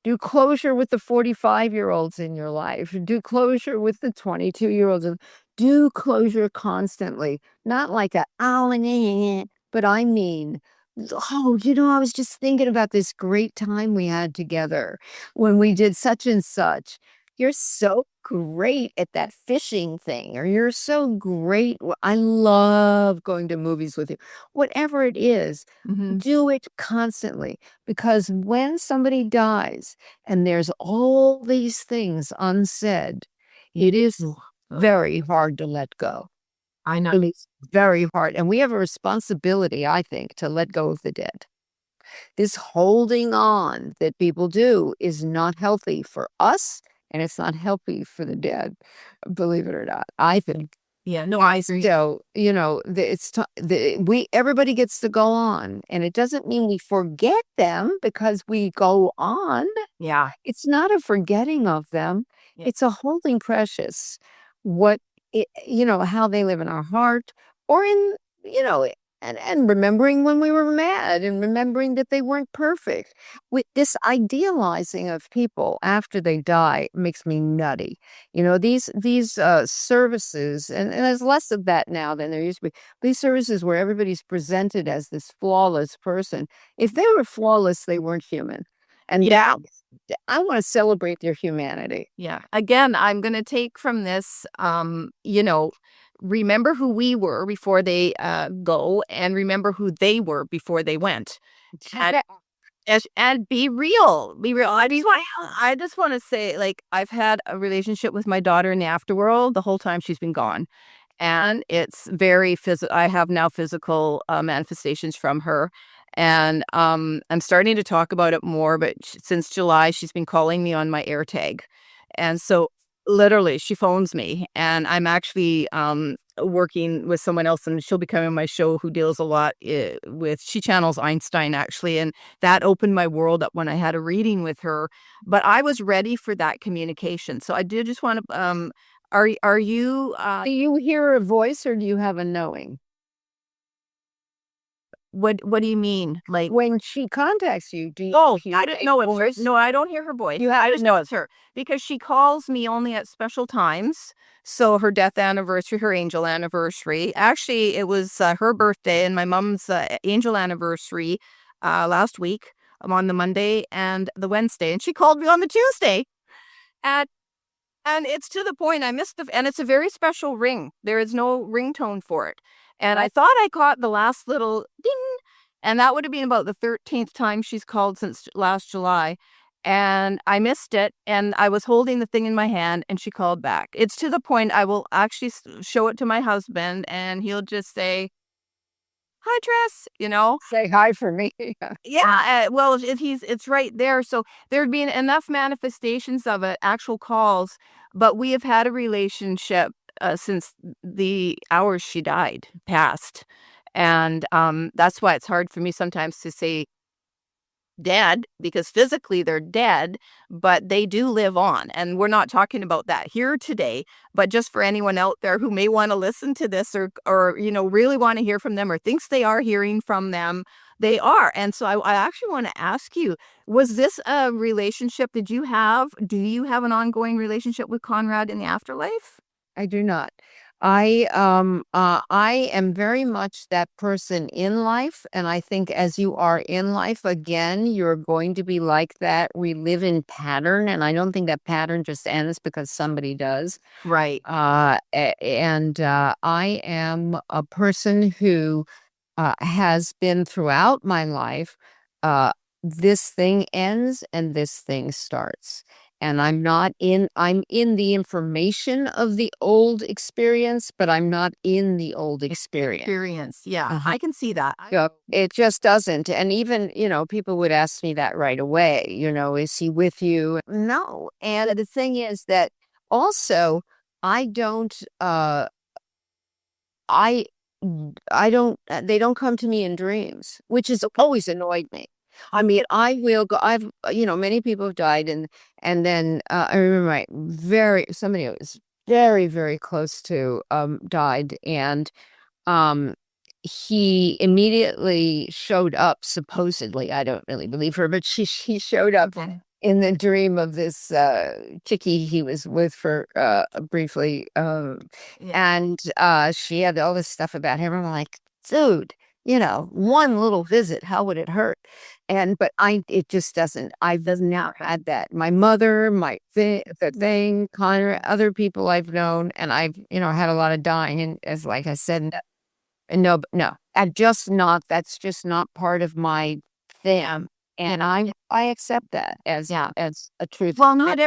Do closure with the 45-year-olds in your life. Do closure with the 22-year-olds. Do closure constantly. Not like but I mean, I was just thinking about this great time we had together when we did such and such. You're so great at that fishing thing, or you're so great. I love going to movies with you. Whatever it is, do it constantly, because when somebody dies and there's all these things unsaid, it is very hard to let go. I know. It's very hard. And we have a responsibility, I think, to let go of the dead. This holding on that people do is not healthy for us, and it's not healthy for the dead, believe it or not, I think. Yeah, no, I agree. So, everybody gets to go on, and it doesn't mean we forget them because we go on. Yeah. It's not a forgetting of them. Yeah. It's a holding precious what how they live in our heart or in, and remembering when we were mad and remembering that they weren't perfect. With this idealizing of people after they die makes me nutty. These services, and there's less of that now than there used to be. These services where everybody's presented as this flawless person. If they were flawless, they weren't human. And Yeah. I want to celebrate their humanity. Yeah. Again, I'm going to take from this, remember who we were before they go, and remember who they were before they went. And, and be real. Be real. I just want to say, like, I've had a relationship with my daughter in the afterworld the whole time she's been gone. And it's very physical. I have now physical manifestations from her. And I'm starting to talk about it more, but since July, she's been calling me on my AirTag. And so literally she phones me, and I'm actually working with someone else, and she'll be coming on my show who deals a lot she channels Einstein, actually. And that opened my world up when I had a reading with her. But I was ready for that communication. So I did just want to, are you, do you hear a voice or do you have a knowing? what do you mean? Like, When she contacts you, do you hear I don't a know it's her. voice? No, I don't hear her voice. You have I to just know it's her because she calls me only at special times. So her death anniversary, her angel anniversary. Actually, it was her birthday and my mom's angel anniversary last week. On the Monday and the Wednesday, and she called me on the Tuesday. And it's to the point I missed and it's a very special ring. There is no ringtone for it. And I thought I caught the last little ding, and that would have been about the 13th time she's called since last July. And I missed it, and I was holding the thing in my hand, and she called back. It's to the point I will actually show it to my husband, and he'll just say, "Hi, Tress," say hi for me. Yeah, well, it's right there. So there'd been enough manifestations of it, actual calls, but we have had a relationship since the hours she died passed, and that's why it's hard for me sometimes to say dead, because physically they're dead, but they do live on. And we're not talking about that here today, but just for anyone out there who may want to listen to this or really want to hear from them or thinks they are hearing from them, they are. And so I actually want to ask you, was this a relationship do you have an ongoing relationship with Konrad in the afterlife? I do not. I am very much that person in life, and I think as you are in life, again, you're going to be like that. We live in pattern, and I don't think that pattern just ends because somebody does. Right. And I am a person who has been throughout my life. This thing ends and this thing starts. And I'm in the information of the old experience, but I'm not in the old experience. Yeah, I can see that. It just doesn't. And even, people would ask me that right away, is he with you? No. And the thing is that also, I don't, I don't, they don't come to me in dreams, which has always annoyed me. I mean, I will go. Many people have died, and then I remember somebody who was very, very close to died, and he immediately showed up. Supposedly, I don't really believe her, but he showed up in the dream of this chickie he was with for briefly, and she had all this stuff about him. I'm like, dude. One little visit, how would it hurt? But it just doesn't. I've not had that. My mother, the thing, Connor, other people I've known, and I've, had a lot of dying. And as like I said, and no, that's just not part of my thing. And I accept that as a truth. Well, not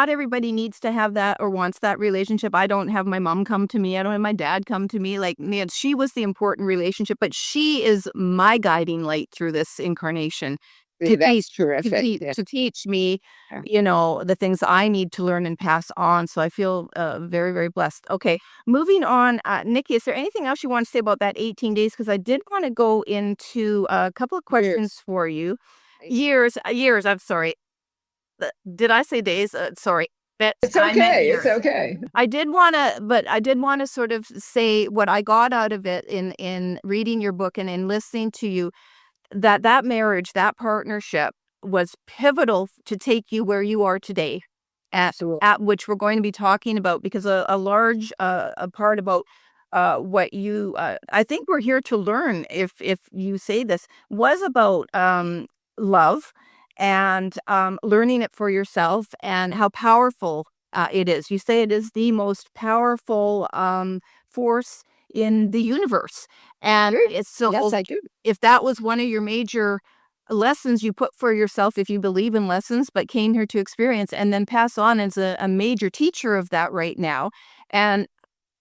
everybody needs to have that or wants that relationship. I don't have my mom come to me. I don't have my dad come to me. Like, she was the important relationship, but she is my guiding light through this incarnation. That's terrific. to teach me, Yeah. the things I need to learn and pass on. So I feel very, very blessed. Okay, moving on. Nikki, is there anything else you want to say about that 18 days? Because I did want to go into a couple of questions for you. Years. I'm sorry. Did I say days? Sorry. It's I meant okay. years. It's okay. I did want to sort of say what I got out of it in reading your book and in listening to you, that marriage, that partnership was pivotal to take you where you are today, Absolutely. at which we're going to be talking about, because a large a part about what you I think we're here to learn, if you say this, was about love and learning it for yourself and how powerful it is. You say it is the most powerful force in the universe, and it's so. Yes, I do. If that was one of your major lessons you put for yourself, if you believe in lessons, but came here to experience and then pass on as a major teacher of that right now. And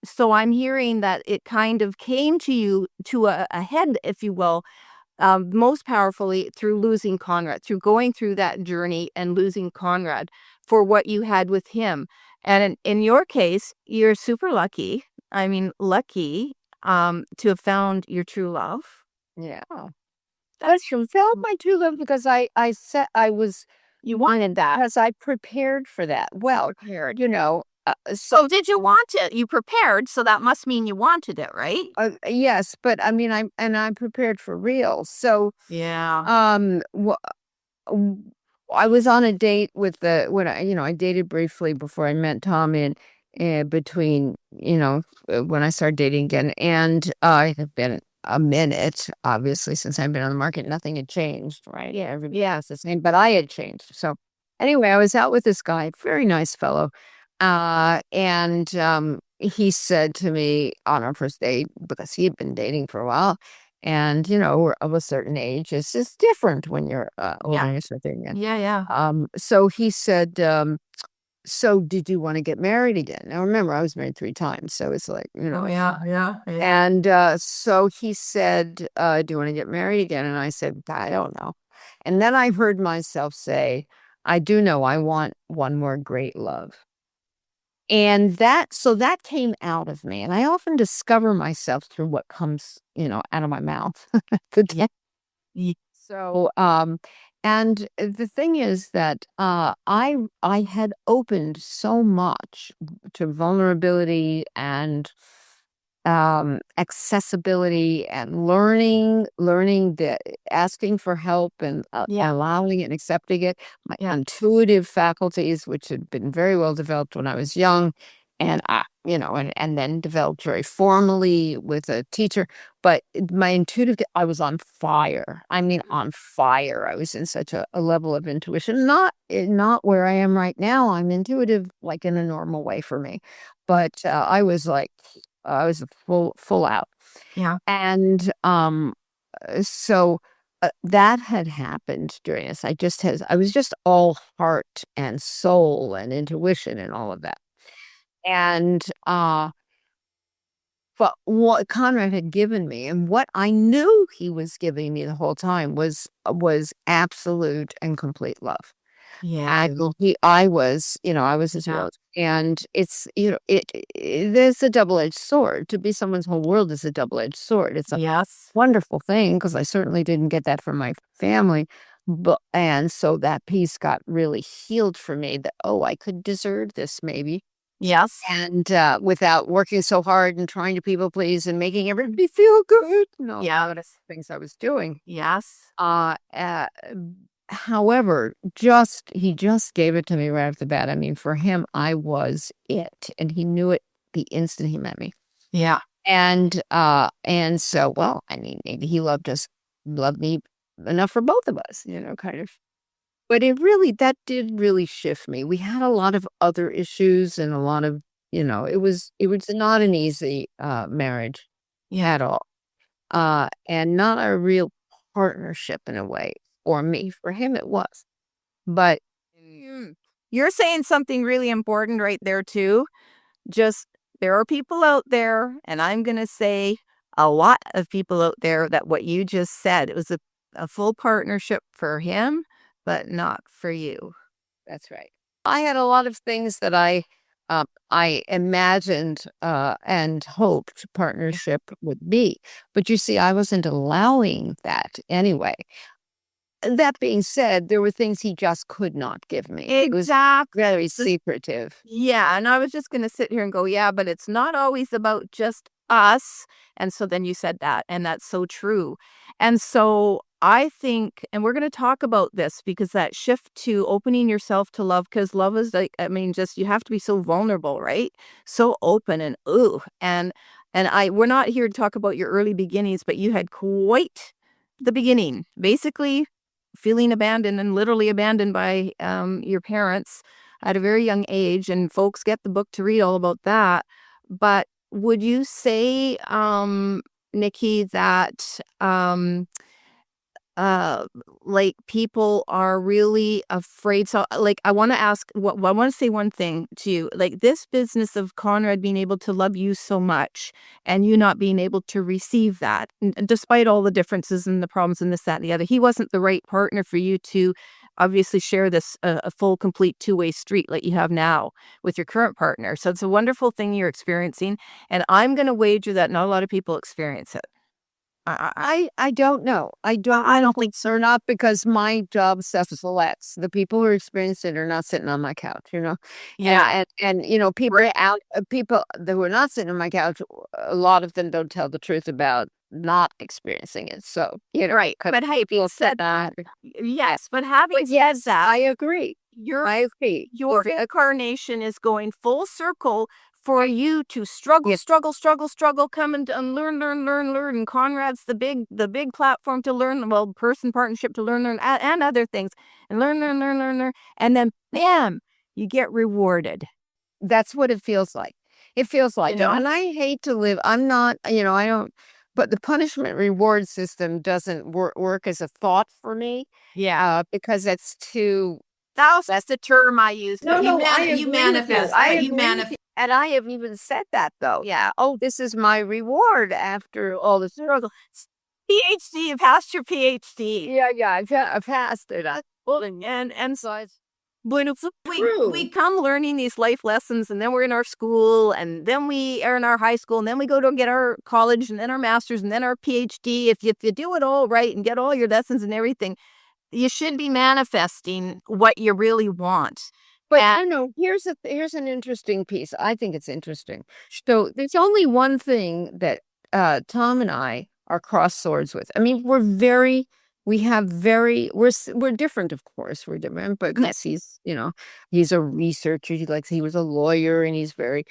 so I'm hearing that it kind of came to you to a head, if you will, most powerfully through losing Konrad, through going through that journey and losing Konrad for what you had with him. And in your case, you're super lucky. I mean, lucky to have found your true love. Yeah. I felt my true love because I said you wanted that because I prepared for that. Well, prepared, So did you want it? You prepared, so that must mean you wanted it, right? yes, but I mean, I'm prepared for real. So, Yeah. w- I was on a date with I dated briefly before I met Tom between, when I started dating again. And I have been a minute, obviously, since I've been on the market. Nothing had changed, right? Yeah, everybody else the same, but I had changed. So anyway, I was out with this guy, very nice fellow. And he said to me on our first date, because he had been dating for a while, and we're of a certain age. It's just different when you're older and you're starting again. Yeah. So he said, so did you want to get married again? Now remember, I was married 3 times, so it's like, Oh, yeah. And so he said, do you want to get married again? And I said, I don't know. And then I heard myself say, I do know I want one more great love. And so that came out of me. And I often discover myself through what comes, out of my mouth. Yeah. So, and the thing is that I had opened so much to vulnerability and accessibility and learning that asking for help and allowing it and accepting it. My intuitive faculties, which had been very well developed when I was young, and and then developed very formally with a teacher. But my intuitive, I was on fire. I mean, on fire. I was in such a level of intuition, not where I am right now. I'm intuitive, like in a normal way for me, but I was like, I was full out. Yeah. And so that had happened during this. I was just all heart and soul and intuition and all of that. And but what Conrad had given me and what I knew he was giving me the whole time was absolute and complete love. Yeah. I was his world. And it's, there's a double-edged sword. To be someone's whole world is a double-edged sword. It's a wonderful thing, because I certainly didn't get that from my family. And so that piece got really healed for me, that, I could deserve this maybe. Yes. And without working so hard and trying to people please and making everybody feel good. No, things I was doing. Yes. However, he just gave it to me right off the bat. I mean, for him, I was it, and he knew it the instant he met me. Yeah. And so, well, I mean, maybe he loved me enough for both of us, kind of. But that did really shift me. We had a lot of other issues and a lot of, it was not an easy marriage at all. And not a real partnership in a way. For me, for him, it was. But you're saying something really important right there too. Just, there are people out there, and I'm going to say a lot of people out there, that what you just said, it was a full partnership for him, but not for you. That's right. I had a lot of things that I imagined and hoped partnership would be, but you see, I wasn't allowing that anyway. That being said, there were things he just could not give me. It was Exactly. very secretive. Yeah, and I was just gonna sit here and go, yeah, but it's not always about just us. And so then you said that, and that's so true. And so I think, and we're gonna talk about this because that shift to opening yourself to love, because love is like, I mean, just you have to be so vulnerable, right? So open and ooh. And we're not here to talk about your early beginnings, but you had quite the beginning. Basically feeling abandoned and literally abandoned by your parents at a very young age, and folks get the book to read all about that. But would you say, Nicki, that uh like people are really afraid? So like I want to ask, what I want to say one thing to you, like this business of Konrad being able to love you so much and you not being able to receive that, despite all the differences and the problems and this, that, and the other. He wasn't the right partner for you to obviously share this a full, complete two-way street like you have now with your current partner. So it's a wonderful thing you're experiencing, and I'm going to wager that not a lot of people experience it. I don't know. I don't think so. Not because my job self-selects. The people who experience it are not sitting on my couch, you know. Yeah. And you know, people who are not sitting on my couch, a lot of them don't tell the truth about not experiencing it. So, you know, Right. 'cause But hey, people said that. yes, but having But said yes, that, I agree. your I agree. your incarnation is going full circle for you to struggle, Yes. struggle, come and learn. And Conrad's the big platform to learn, well, person partnership to learn, and other things, and learn. And then bam, you get rewarded. That's what it feels like. It feels like, know? and I hate to live. I'm not, you know, I don't. But the punishment reward system doesn't work as a thought for me. Yeah. Because it's too. That's the term I use. No, But no, I you agree with you. manifest. I But you agree with manifest. you. And I have even said that though. Yeah. Oh, this is my reward after all the struggle. PhD, you passed your PhD. Yeah, I've passed it. Well, and so But when it's, we true. come learning these life lessons, and then we're in our school, and then we are in our high school, and then we go to get our college, and then our master's, and then our PhD. If you do it all right and get all your lessons and everything, you should be manifesting what you really want. But I don't know. Here's an interesting piece. I think it's interesting. So there's only one thing that Tom and I are cross swords with. I mean, we're different, of course. We're different because he's a researcher. He was a lawyer, and he's very.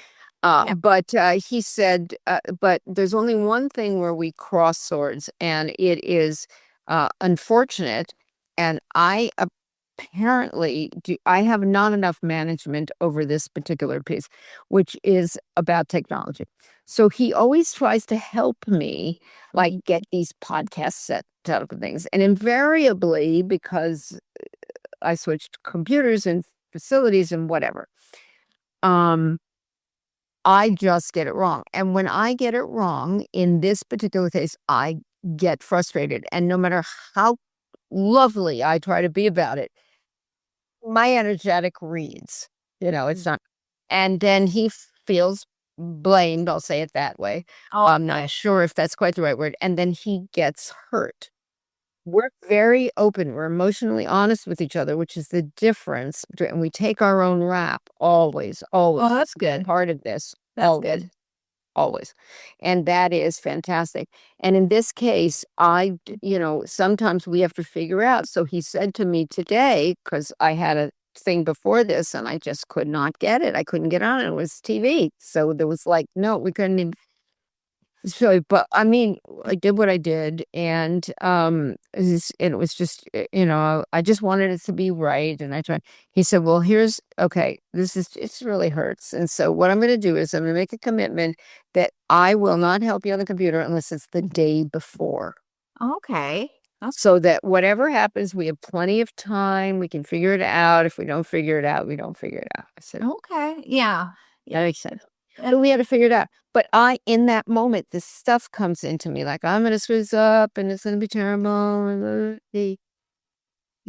But he said, but there's only one thing where we cross swords, and it is unfortunate. And I have not enough management over this particular piece, which is about technology. So he always tries to help me, like, get these podcasts set up and things. And invariably, because I switched computers and facilities and whatever, I just get it wrong. And when I get it wrong in this particular case, I get frustrated. And no matter how lovely I try to be about it, my energetic reads, it's not. And then he feels blamed, I'll say it that way. Oh, I'm not sure if that's quite the right word. And then he gets hurt. We're very open. We're emotionally honest with each other, which is the difference. And we take our own rap always. oh, that's good. Part of this. That's Always. good. Always. And that is fantastic. And in this case, sometimes we have to figure out. So he said to me today, because I had a thing before this and I just could not get it. I couldn't get on it. It was TV. So there was like, no, we couldn't even. So, but I mean, I did what I did, and it was just, I just wanted it to be right, and I tried. He said, "Well, it really hurts, and so what I'm going to do is I'm going to make a commitment that I will not help you on the computer unless it's the day before, Okay. so that whatever happens, we have plenty of time. We can figure it out. If we don't figure it out, we don't figure it out." I said, Okay. Yeah. "That makes sense." And we had to figure it out. But in that moment, this stuff comes into me like, I'm going to screw this up and it's going to be terrible. And You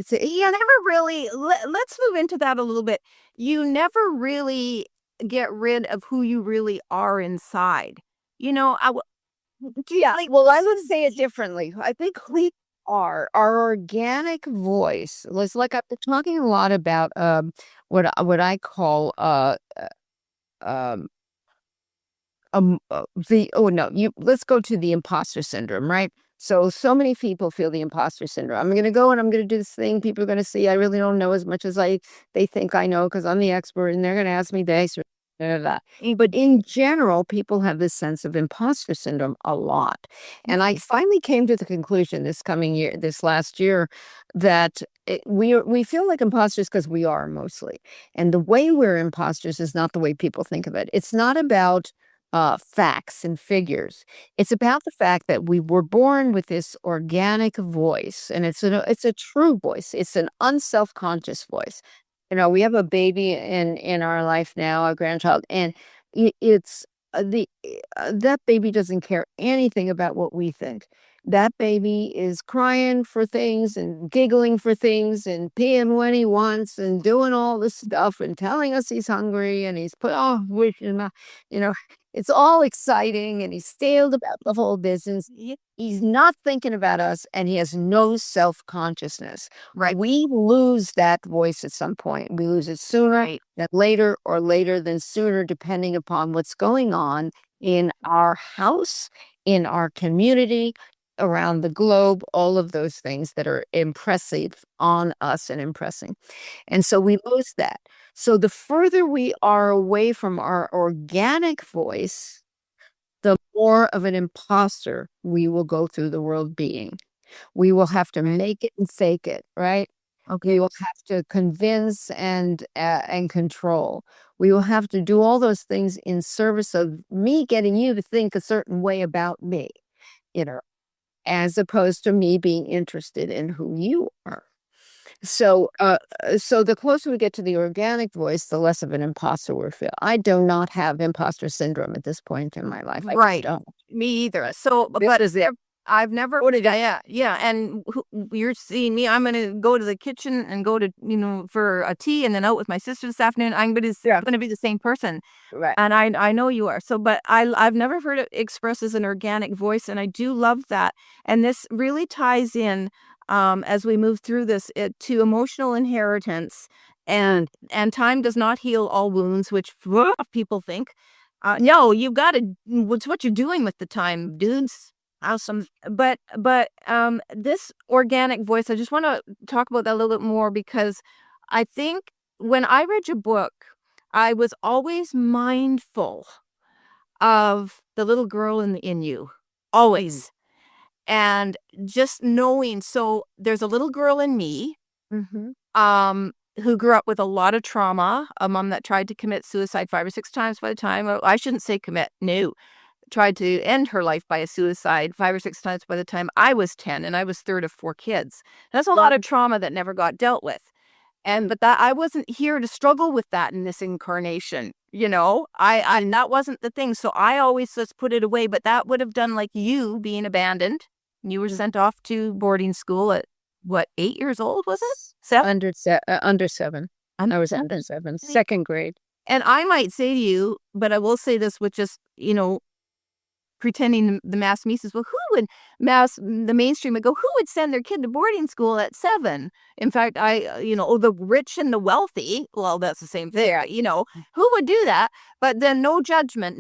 say, you never really, let's move into that a little bit. You never really get rid of who you really are inside. You know, do you yeah, like, well, I would say it differently. I think we are our organic voice. It's like I've been talking a lot about what I call um the oh no you let's go to the imposter syndrome, right? So many people feel the imposter syndrome. I'm going to go and I'm going to do this thing. People are going to see I really don't know as much as they think I know because I'm the expert, and they're going to ask me this or that. But in general, people have this sense of imposter syndrome a lot. And I finally came to the conclusion this last year, that we feel like imposters because we are mostly. And the way we're imposters is not the way people think of it. It's not about facts and figures. It's about the fact that we were born with this organic voice, and it's a true voice. It's an unself-conscious voice. We have a baby in our life now, a grandchild, and it's that baby doesn't care anything about what we think. That baby is crying for things and giggling for things and peeing when he wants and doing all this stuff and telling us he's hungry and he's put wishing you know it's all exciting, and he's staled about the whole business. He's not thinking about us, and he has no self-consciousness. right, We lose that voice at some point. We lose it sooner right, than later, or later than sooner, depending upon what's going on in our house, in our community, around the globe, all of those things that are impressive on us and impressing. And so we lose that. So the further we are away from our organic voice, the more of an imposter we will go through the world being. We will have to make it and fake it, right? okay, We will have to convince and control. We will have to do all those things in service of me getting you to think a certain way about me, you know, as opposed to me being interested in who you are. So the closer we get to the organic voice, the less of an imposter we feel. I do not have imposter syndrome at this point in my life. I right. don't. Me either. So, This but is it. I've never. What did I? Yeah, yeah. And you're seeing me. I'm gonna go to the kitchen and go to for a tea, and then out with my sister this afternoon. Yeah. Gonna be the same person, Right. and I know you are. So, but I've never heard it expressed as an organic voice, and I do love that. And this really ties in, as we move through this, to emotional inheritance, and time does not heal all wounds, which people think. No, you've got to. What's what you're doing with the time, dudes? Awesome. But this organic voice, I just want to talk about that a little bit more, because I think when I read your book, I was always mindful of the little girl in you. Always. And just knowing, so there's a little girl in me, Mm-hmm. who grew up with a lot of trauma, a mom that tried to commit suicide 5 or 6 times by the time, I shouldn't say commit, no, tried to end her life by a suicide 5 or 6 times by the time I was 10, and I was third of 4 kids. That's a lot of trauma that never got dealt with. But that I wasn't here to struggle with that in this incarnation. I that wasn't the thing. So I always just put it away. But that would have done like you being abandoned. You were sent off to boarding school at what, 8 years old, was it? 7? Under 7. I was under 7, second grade. And I might say to you, but I will say this with just, pretending the mass meses. Well, who would the mainstream would go, who would send their kid to boarding school at 7? In fact, the rich and the wealthy, well, that's the same thing, who would do that? But then no judgment,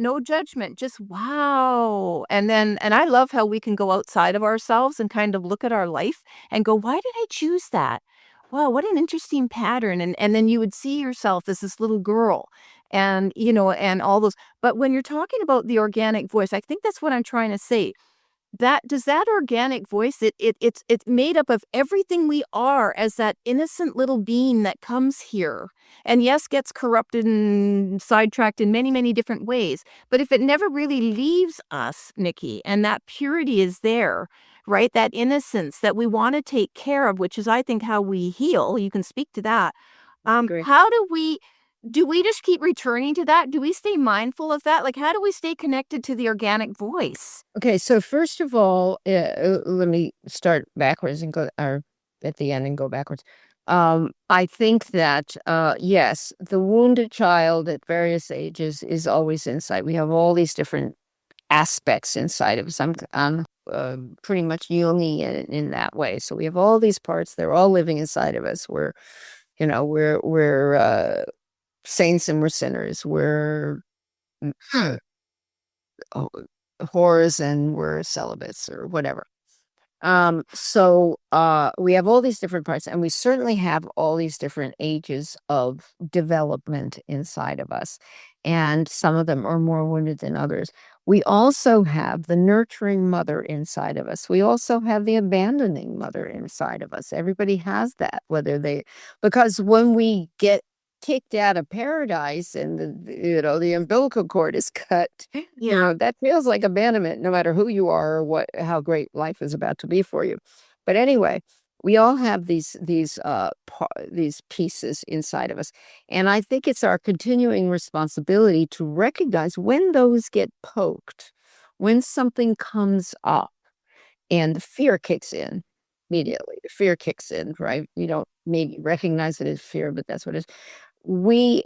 just wow. And I love how we can go outside of ourselves and kind of look at our life and go, why did I choose that? Wow, what an interesting pattern. And then you would see yourself as this little girl, and and all those. But when you're talking about the organic voice, I think that's what I'm trying to say. That organic voice, it's made up of everything we are as that innocent little being that comes here, and yes, gets corrupted and sidetracked in many, many different ways. But if it never really leaves us, Nicki, and that purity is there, right? That innocence that we want to take care of, which is, I think, how we heal. You can speak to that. Agree. How do we do we just keep returning to that? Do we stay mindful of that? Like, how do we stay connected to the organic voice? Okay, so first of all, let me start backwards and go, or at the end and go backwards. I think that, yes, the wounded child at various ages is always inside. We have all these different aspects inside of us. I'm pretty much Jungian in that way. So we have all these parts. They're all living inside of us. We're saints and we're sinners. We're oh, whores and we're celibates or whatever. So we have all these different parts, and we certainly have all these different ages of development inside of us. And some of them are more wounded than others. We also have the nurturing mother inside of us. We also have the abandoning mother inside of us. Everybody has that, because when we get kicked out of paradise and the umbilical cord is cut, that feels like abandonment, no matter who you are or how great life is about to be for you. But anyway, we all have these pieces inside of us, and I think it's our continuing responsibility to recognize when those get poked, when something comes up, and the fear kicks in immediately. The fear kicks in, right? You don't maybe recognize it as fear, but that's what it is. We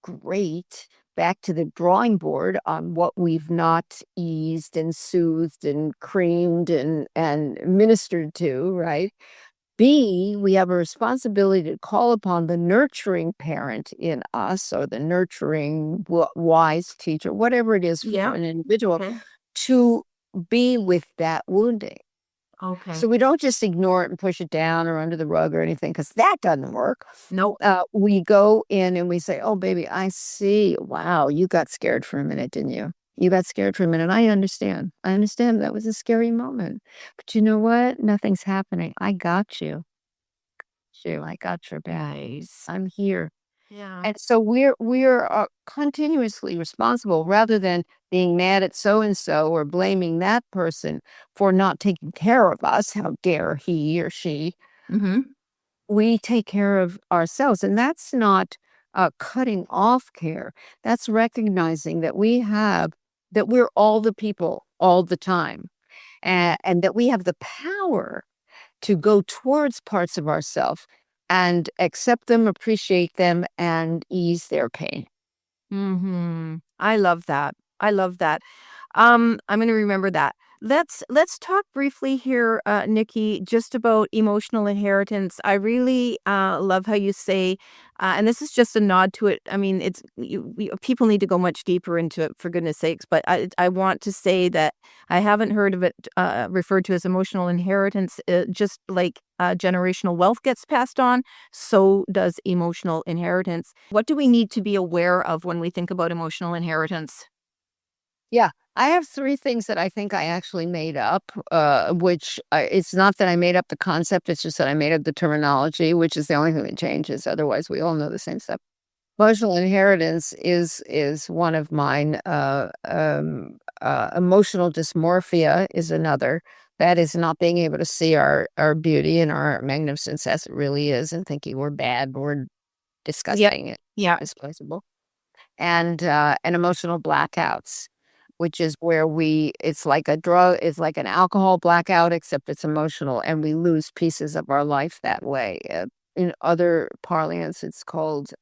great, back to the drawing board on what we've not eased and soothed and creamed and ministered to, right? B, we have a responsibility to call upon the nurturing parent in us, or the nurturing wise teacher, whatever it is for an individual, to be with that wounding. Okay. So we don't just ignore it and push it down or under the rug or anything, because that doesn't work. No. We go in and we say, "Oh, baby, I see. Wow, you got scared for a minute, didn't you? You got scared for a minute. I understand. I understand that was a scary moment. But you know what? Nothing's happening. I got you. I got your back. Nice. I'm here." Yeah. And so we're continuously responsible, rather than being mad at so and so or blaming that person for not taking care of us. How dare he or she? Mm-hmm. We take care of ourselves, and that's not cutting off care. That's recognizing that we're all the people all the time, and that we have the power to go towards parts of ourselves and accept them, appreciate them, and ease their pain. Mm-hmm. I love that. I love that. I'm going to remember that. Let's talk briefly here, Nicki, just about emotional inheritance. I really love how you say, and this is just a nod to it. I mean, people need to go much deeper into it, for goodness sakes. But I want to say that I haven't heard of it referred to as emotional inheritance. Just like generational wealth gets passed on, so does emotional inheritance. What do we need to be aware of when we think about emotional inheritance? Yeah, I have 3 things that I think I actually made up, which it's not that I made up the concept, it's just that I made up the terminology, which is the only thing that changes. Otherwise, we all know the same stuff. Emotional inheritance is one of mine. Emotional dysmorphia is another. That is not being able to see our beauty and our magnificence as it really is, and thinking we're bad, we're disgusting, Yeah. disposable. And emotional blackouts, which is where it's like a drug, it's like an alcohol blackout, except it's emotional, and we lose pieces of our life that way. In other parlance, it's called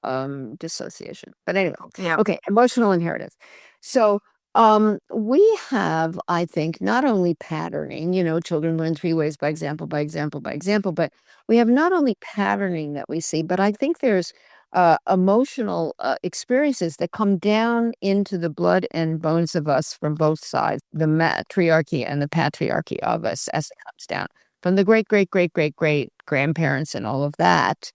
dissociation. But anyway, Yeah. okay, emotional inheritance. So we have, I think, not only patterning, children learn 3 ways: by example, by example, by example, but we have not only patterning that we see, but I think there's emotional experiences that come down into the blood and bones of us from both sides, the matriarchy and the patriarchy of us, as it comes down from the great, great, great, great, great grandparents and all of that,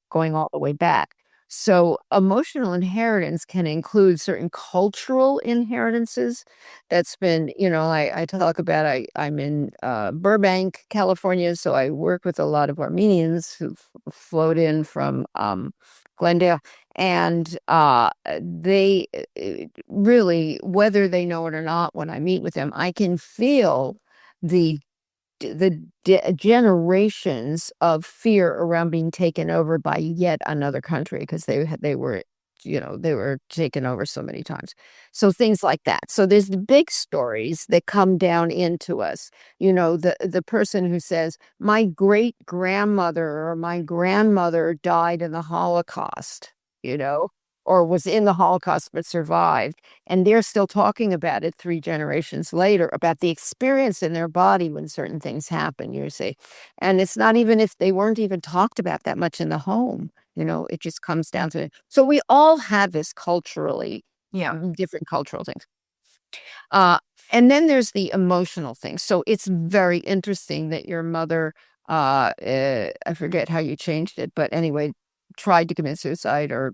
going all the way back. So emotional inheritance can include certain cultural inheritances. That's been, I talk about, I'm in Burbank, California, so I work with a lot of Armenians who float in from Glendale, and they really, whether they know it or not, when I meet with them, I can feel the generations of fear around being taken over by yet another country because they were, they were taken over so many times. So things like that. So there's the big stories that come down into us. The person who says, my great grandmother or my grandmother died in the Holocaust, or was in the Holocaust but survived. And they're still talking about it 3 generations later, about the experience in their body when certain things happen, you see. And it's not even if they weren't even talked about that much in the home, it just comes down to it. So we all have this culturally, different cultural things. Uh, and then there's the emotional thing. So it's very interesting that your mother, I forget how you changed it, but anyway, tried to commit suicide or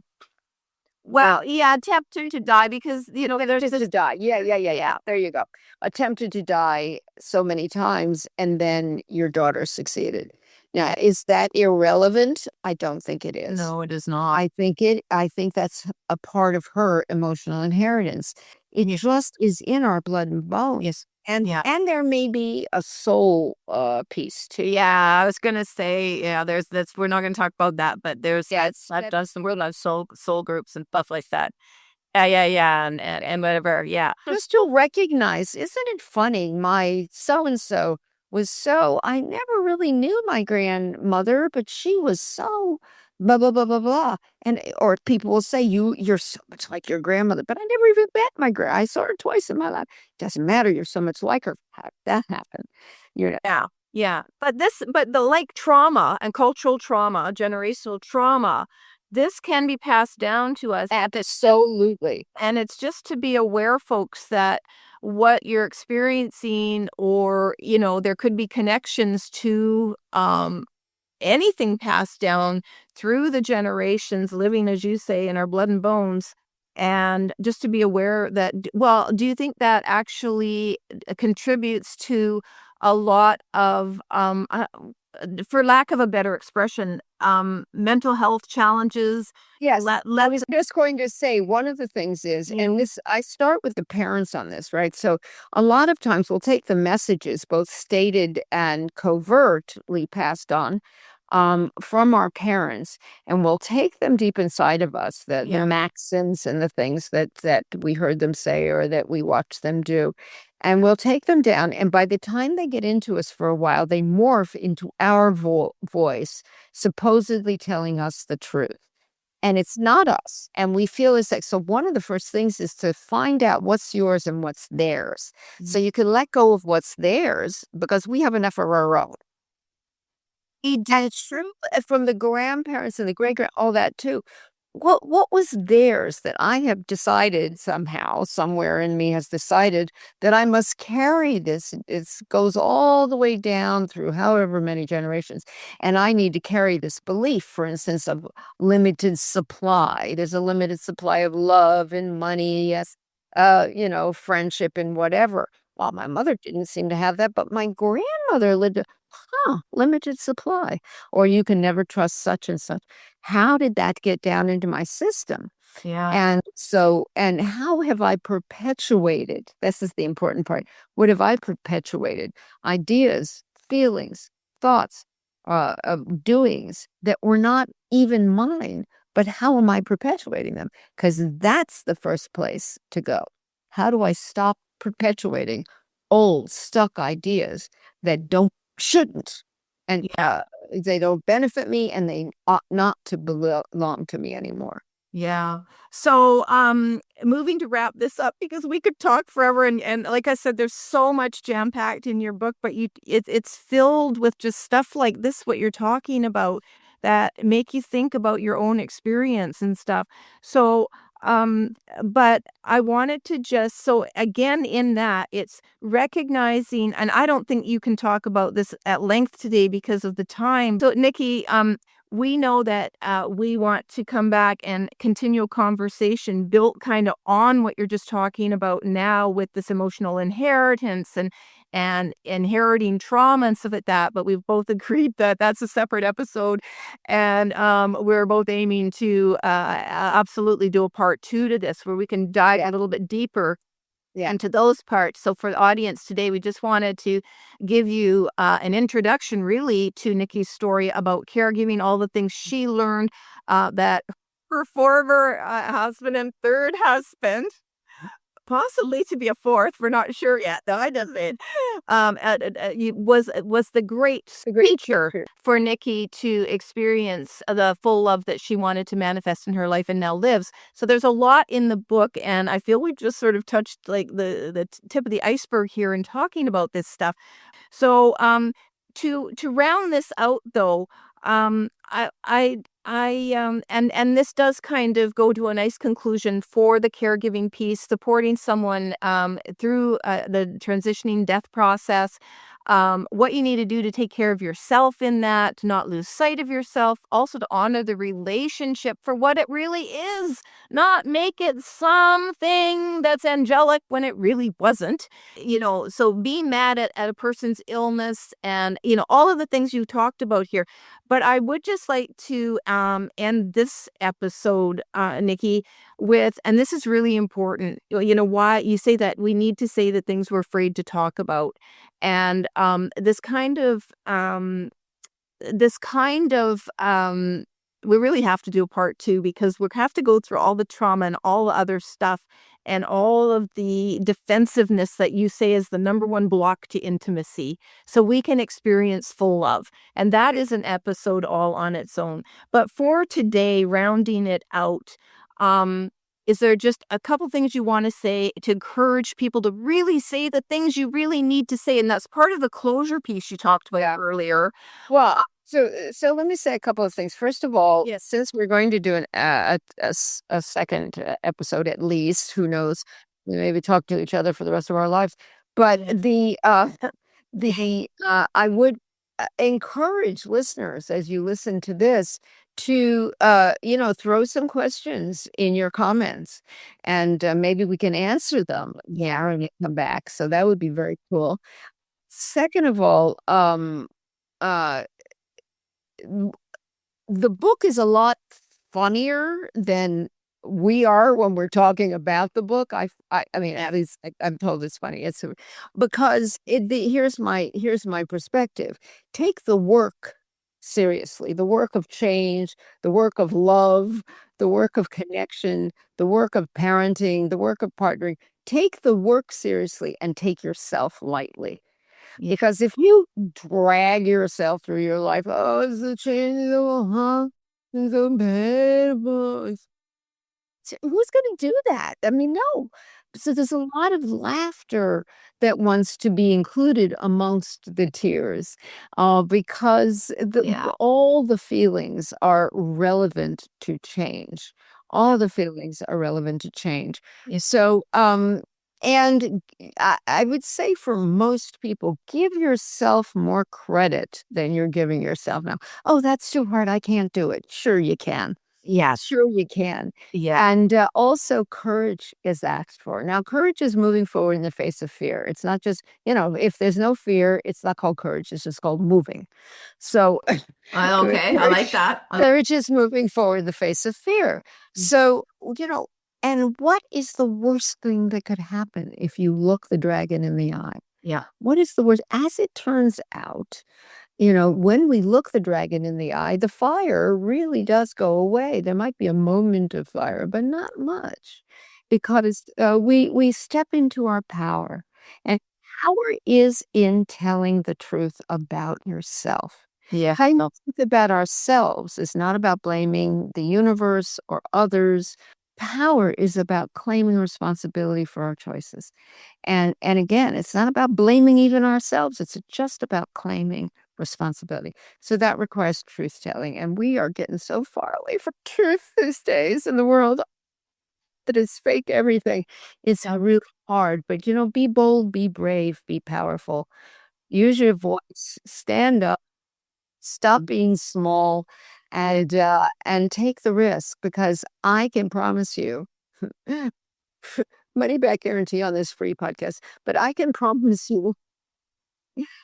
Well, yeah, attempted to die because, there's attempted to die. Yeah. There you go. Attempted to die so many times, and then your daughter succeeded. Now, is that irrelevant? I don't think it is. No, it is not. I think that's a part of her emotional inheritance. It just is in our blood and bones. Yes. And there may be a soul piece too. Yeah, I was gonna say, we're not gonna talk about that, but there's That does some real life soul groups and stuff like that. Yeah, and whatever, yeah. just to recognize, isn't it funny? My so and so I never really knew my grandmother, but she was so blah blah blah blah blah. And or people will say you're so much like your grandmother, but I never even met my I saw her twice in my life. Doesn't matter, you're so much like her. How did that happen? Yeah, yeah. But the like trauma and cultural trauma, generational trauma, this can be passed down to us. Absolutely. And it's just to be aware, folks, that what you're experiencing, or, there could be connections to anything passed down through the generations, living, as you say, in our blood and bones. And just to be aware that, well, do you think that actually contributes to a lot of, for lack of a better expression, mental health challenges? Yes, Let I was just going to say one of the things is, Yeah. and this I start with the parents on this, right? So a lot of times we'll take the messages, both stated and covertly passed on, from our parents, and we'll take them deep inside of us, the maxims and the things that we heard them say or that we watched them do. And we'll take them down, and by the time they get into us for a while, they morph into our voice, supposedly telling us the truth. And it's not us. And we feel it's like, so one of the first things is to find out what's yours and what's theirs. So you can let go of what's theirs because we have enough of our own. And it's true from the grandparents and the great-grand, all that too. What was theirs that I have decided somehow, somewhere in me has decided that I must carry this. It goes all the way down through however many generations. And I need to carry this belief, for instance, of limited supply. There's a limited supply of love and money, yes, friendship and whatever. Well, my mother didn't seem to have that, but my grandmother lived limited supply, or you can never trust such and such. How did that get down into my system? Yeah. And how have I perpetuated? This is the important part. What have I perpetuated? Ideas, feelings, thoughts, doings that were not even mine, but how am I perpetuating them? Because that's the first place to go. How do I stop perpetuating old, stuck ideas that shouldn't, and they don't benefit me, and they ought not to belong to me anymore. Yeah. So, moving to wrap this up, because we could talk forever, and like I said, there's so much jam packed in your book, but it's filled with just stuff like this, what you're talking about, that make you think about your own experience and stuff. So, but I wanted to so again, in that, it's recognizing, and I don't think you can talk about this at length today because of the time. So, Nicki, we know that we want to come back and continue a conversation built kind of on what you're just talking about now with this emotional inheritance and inheriting trauma and stuff like that. But we've both agreed that that's a separate episode, and we're both aiming to absolutely do a part 2 to this, where we can dive a little bit deeper and to those parts. So for the audience today, we just wanted to give you an introduction really to Nicki's story about caregiving, all the things she learned that her former husband and third husband, possibly to be a fourth, we're not sure yet, though I don't mean, was the great teacher for Nicki to experience the full love that she wanted to manifest in her life and now lives. So there's a lot in the book, and I feel we've just sort of touched like the tip of the iceberg here in talking about this stuff. So to round this out though, and this does kind of go to a nice conclusion for the caregiving piece, supporting someone through the transitioning death process. What you need to do to take care of yourself in that, to not lose sight of yourself, also to honor the relationship for what it really is, not make it something that's angelic when it really wasn't. So being mad at a person's illness and, all of the things you talked about here. But I would just like to end this episode, Nicki, with, and this is really important, why you say that we need to say the things we're afraid to talk about. And this kind of we really have to do a part two, because we have to go through all the trauma and all the other stuff and all of the defensiveness that you say is the number one block to intimacy, so we can experience full love. And that is an episode all on its own. But for today, rounding it out, is there just a couple things you want to say to encourage people to really say the things you really need to say? And that's part of the closure piece you talked about earlier. Well, so let me say a couple of things. First of all, Yes. since we're going to do a second episode at least, who knows, we maybe talk to each other for the rest of our lives. But I would encourage listeners as you listen to this to throw some questions in your comments, and maybe we can answer them. Yeah, and come back. So that would be very cool. Second of all, uh the book is a lot funnier than we are when we're talking about the book. I mean, at least I'm told it's funny. It's because here's my perspective. Take the work seriously, the work of change, the work of love, the work of connection, the work of parenting, the work of partnering. Take the work seriously and take yourself lightly. Because if you drag yourself through your life, oh, it's a change, huh? It's so bad. Who's going to do that? I mean, no. So there's a lot of laughter that wants to be included amongst the tears, because all the feelings are relevant to change. All the feelings are relevant to change. So, and I would say for most people, give yourself more credit than you're giving yourself now. Oh, that's too hard. I can't do it. Sure, you can. Yeah, sure you can. Yeah. And also, courage is asked for. Now, courage is moving forward in the face of fear. It's not just, if there's no fear, it's not called courage. It's just called moving. So, Okay, I like that. courage is moving forward in the face of fear. So, and what is the worst thing that could happen if you look the dragon in the eye? Yeah. What is the worst? As it turns out, when we look the dragon in the eye, the fire really does go away. There might be a moment of fire, but not much, because we step into our power. And power is in telling the truth about yourself. Yeah. How you think about ourselves is not about blaming the universe or others. Power is about claiming responsibility for our choices. And again, it's not about blaming even ourselves. It's just about claiming responsibility. So that requires truth telling. And we are getting so far away from truth these days in the world that is fake everything. It's really hard. But, be bold, be brave, be powerful. Use your voice, stand up, stop being small, and take the risk, because I can promise you money back guarantee on this free podcast, but I can promise you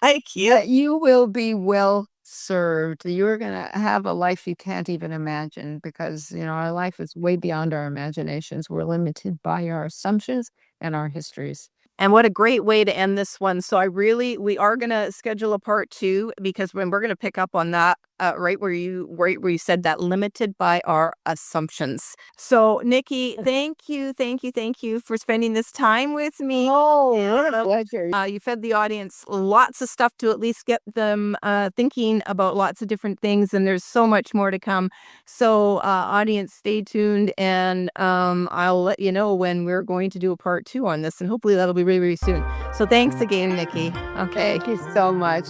Thank you. that you will be well served, you're going to have a life you can't even imagine because, our life is way beyond our imaginations. We're limited by our assumptions and our histories. And what a great way to end this one. So we are going to schedule a part 2 because when we're going to pick up on that right where you said that limited by our assumptions. So Nicki, thank you for spending this time with me. Oh, what a pleasure. You fed the audience lots of stuff to at least get them thinking about lots of different things, and there's so much more to come. So audience, stay tuned, and I'll let you know when we're going to do a part 2 on this, and hopefully that'll be really, really soon. So thanks again, Nicki. Okay, thank you so much.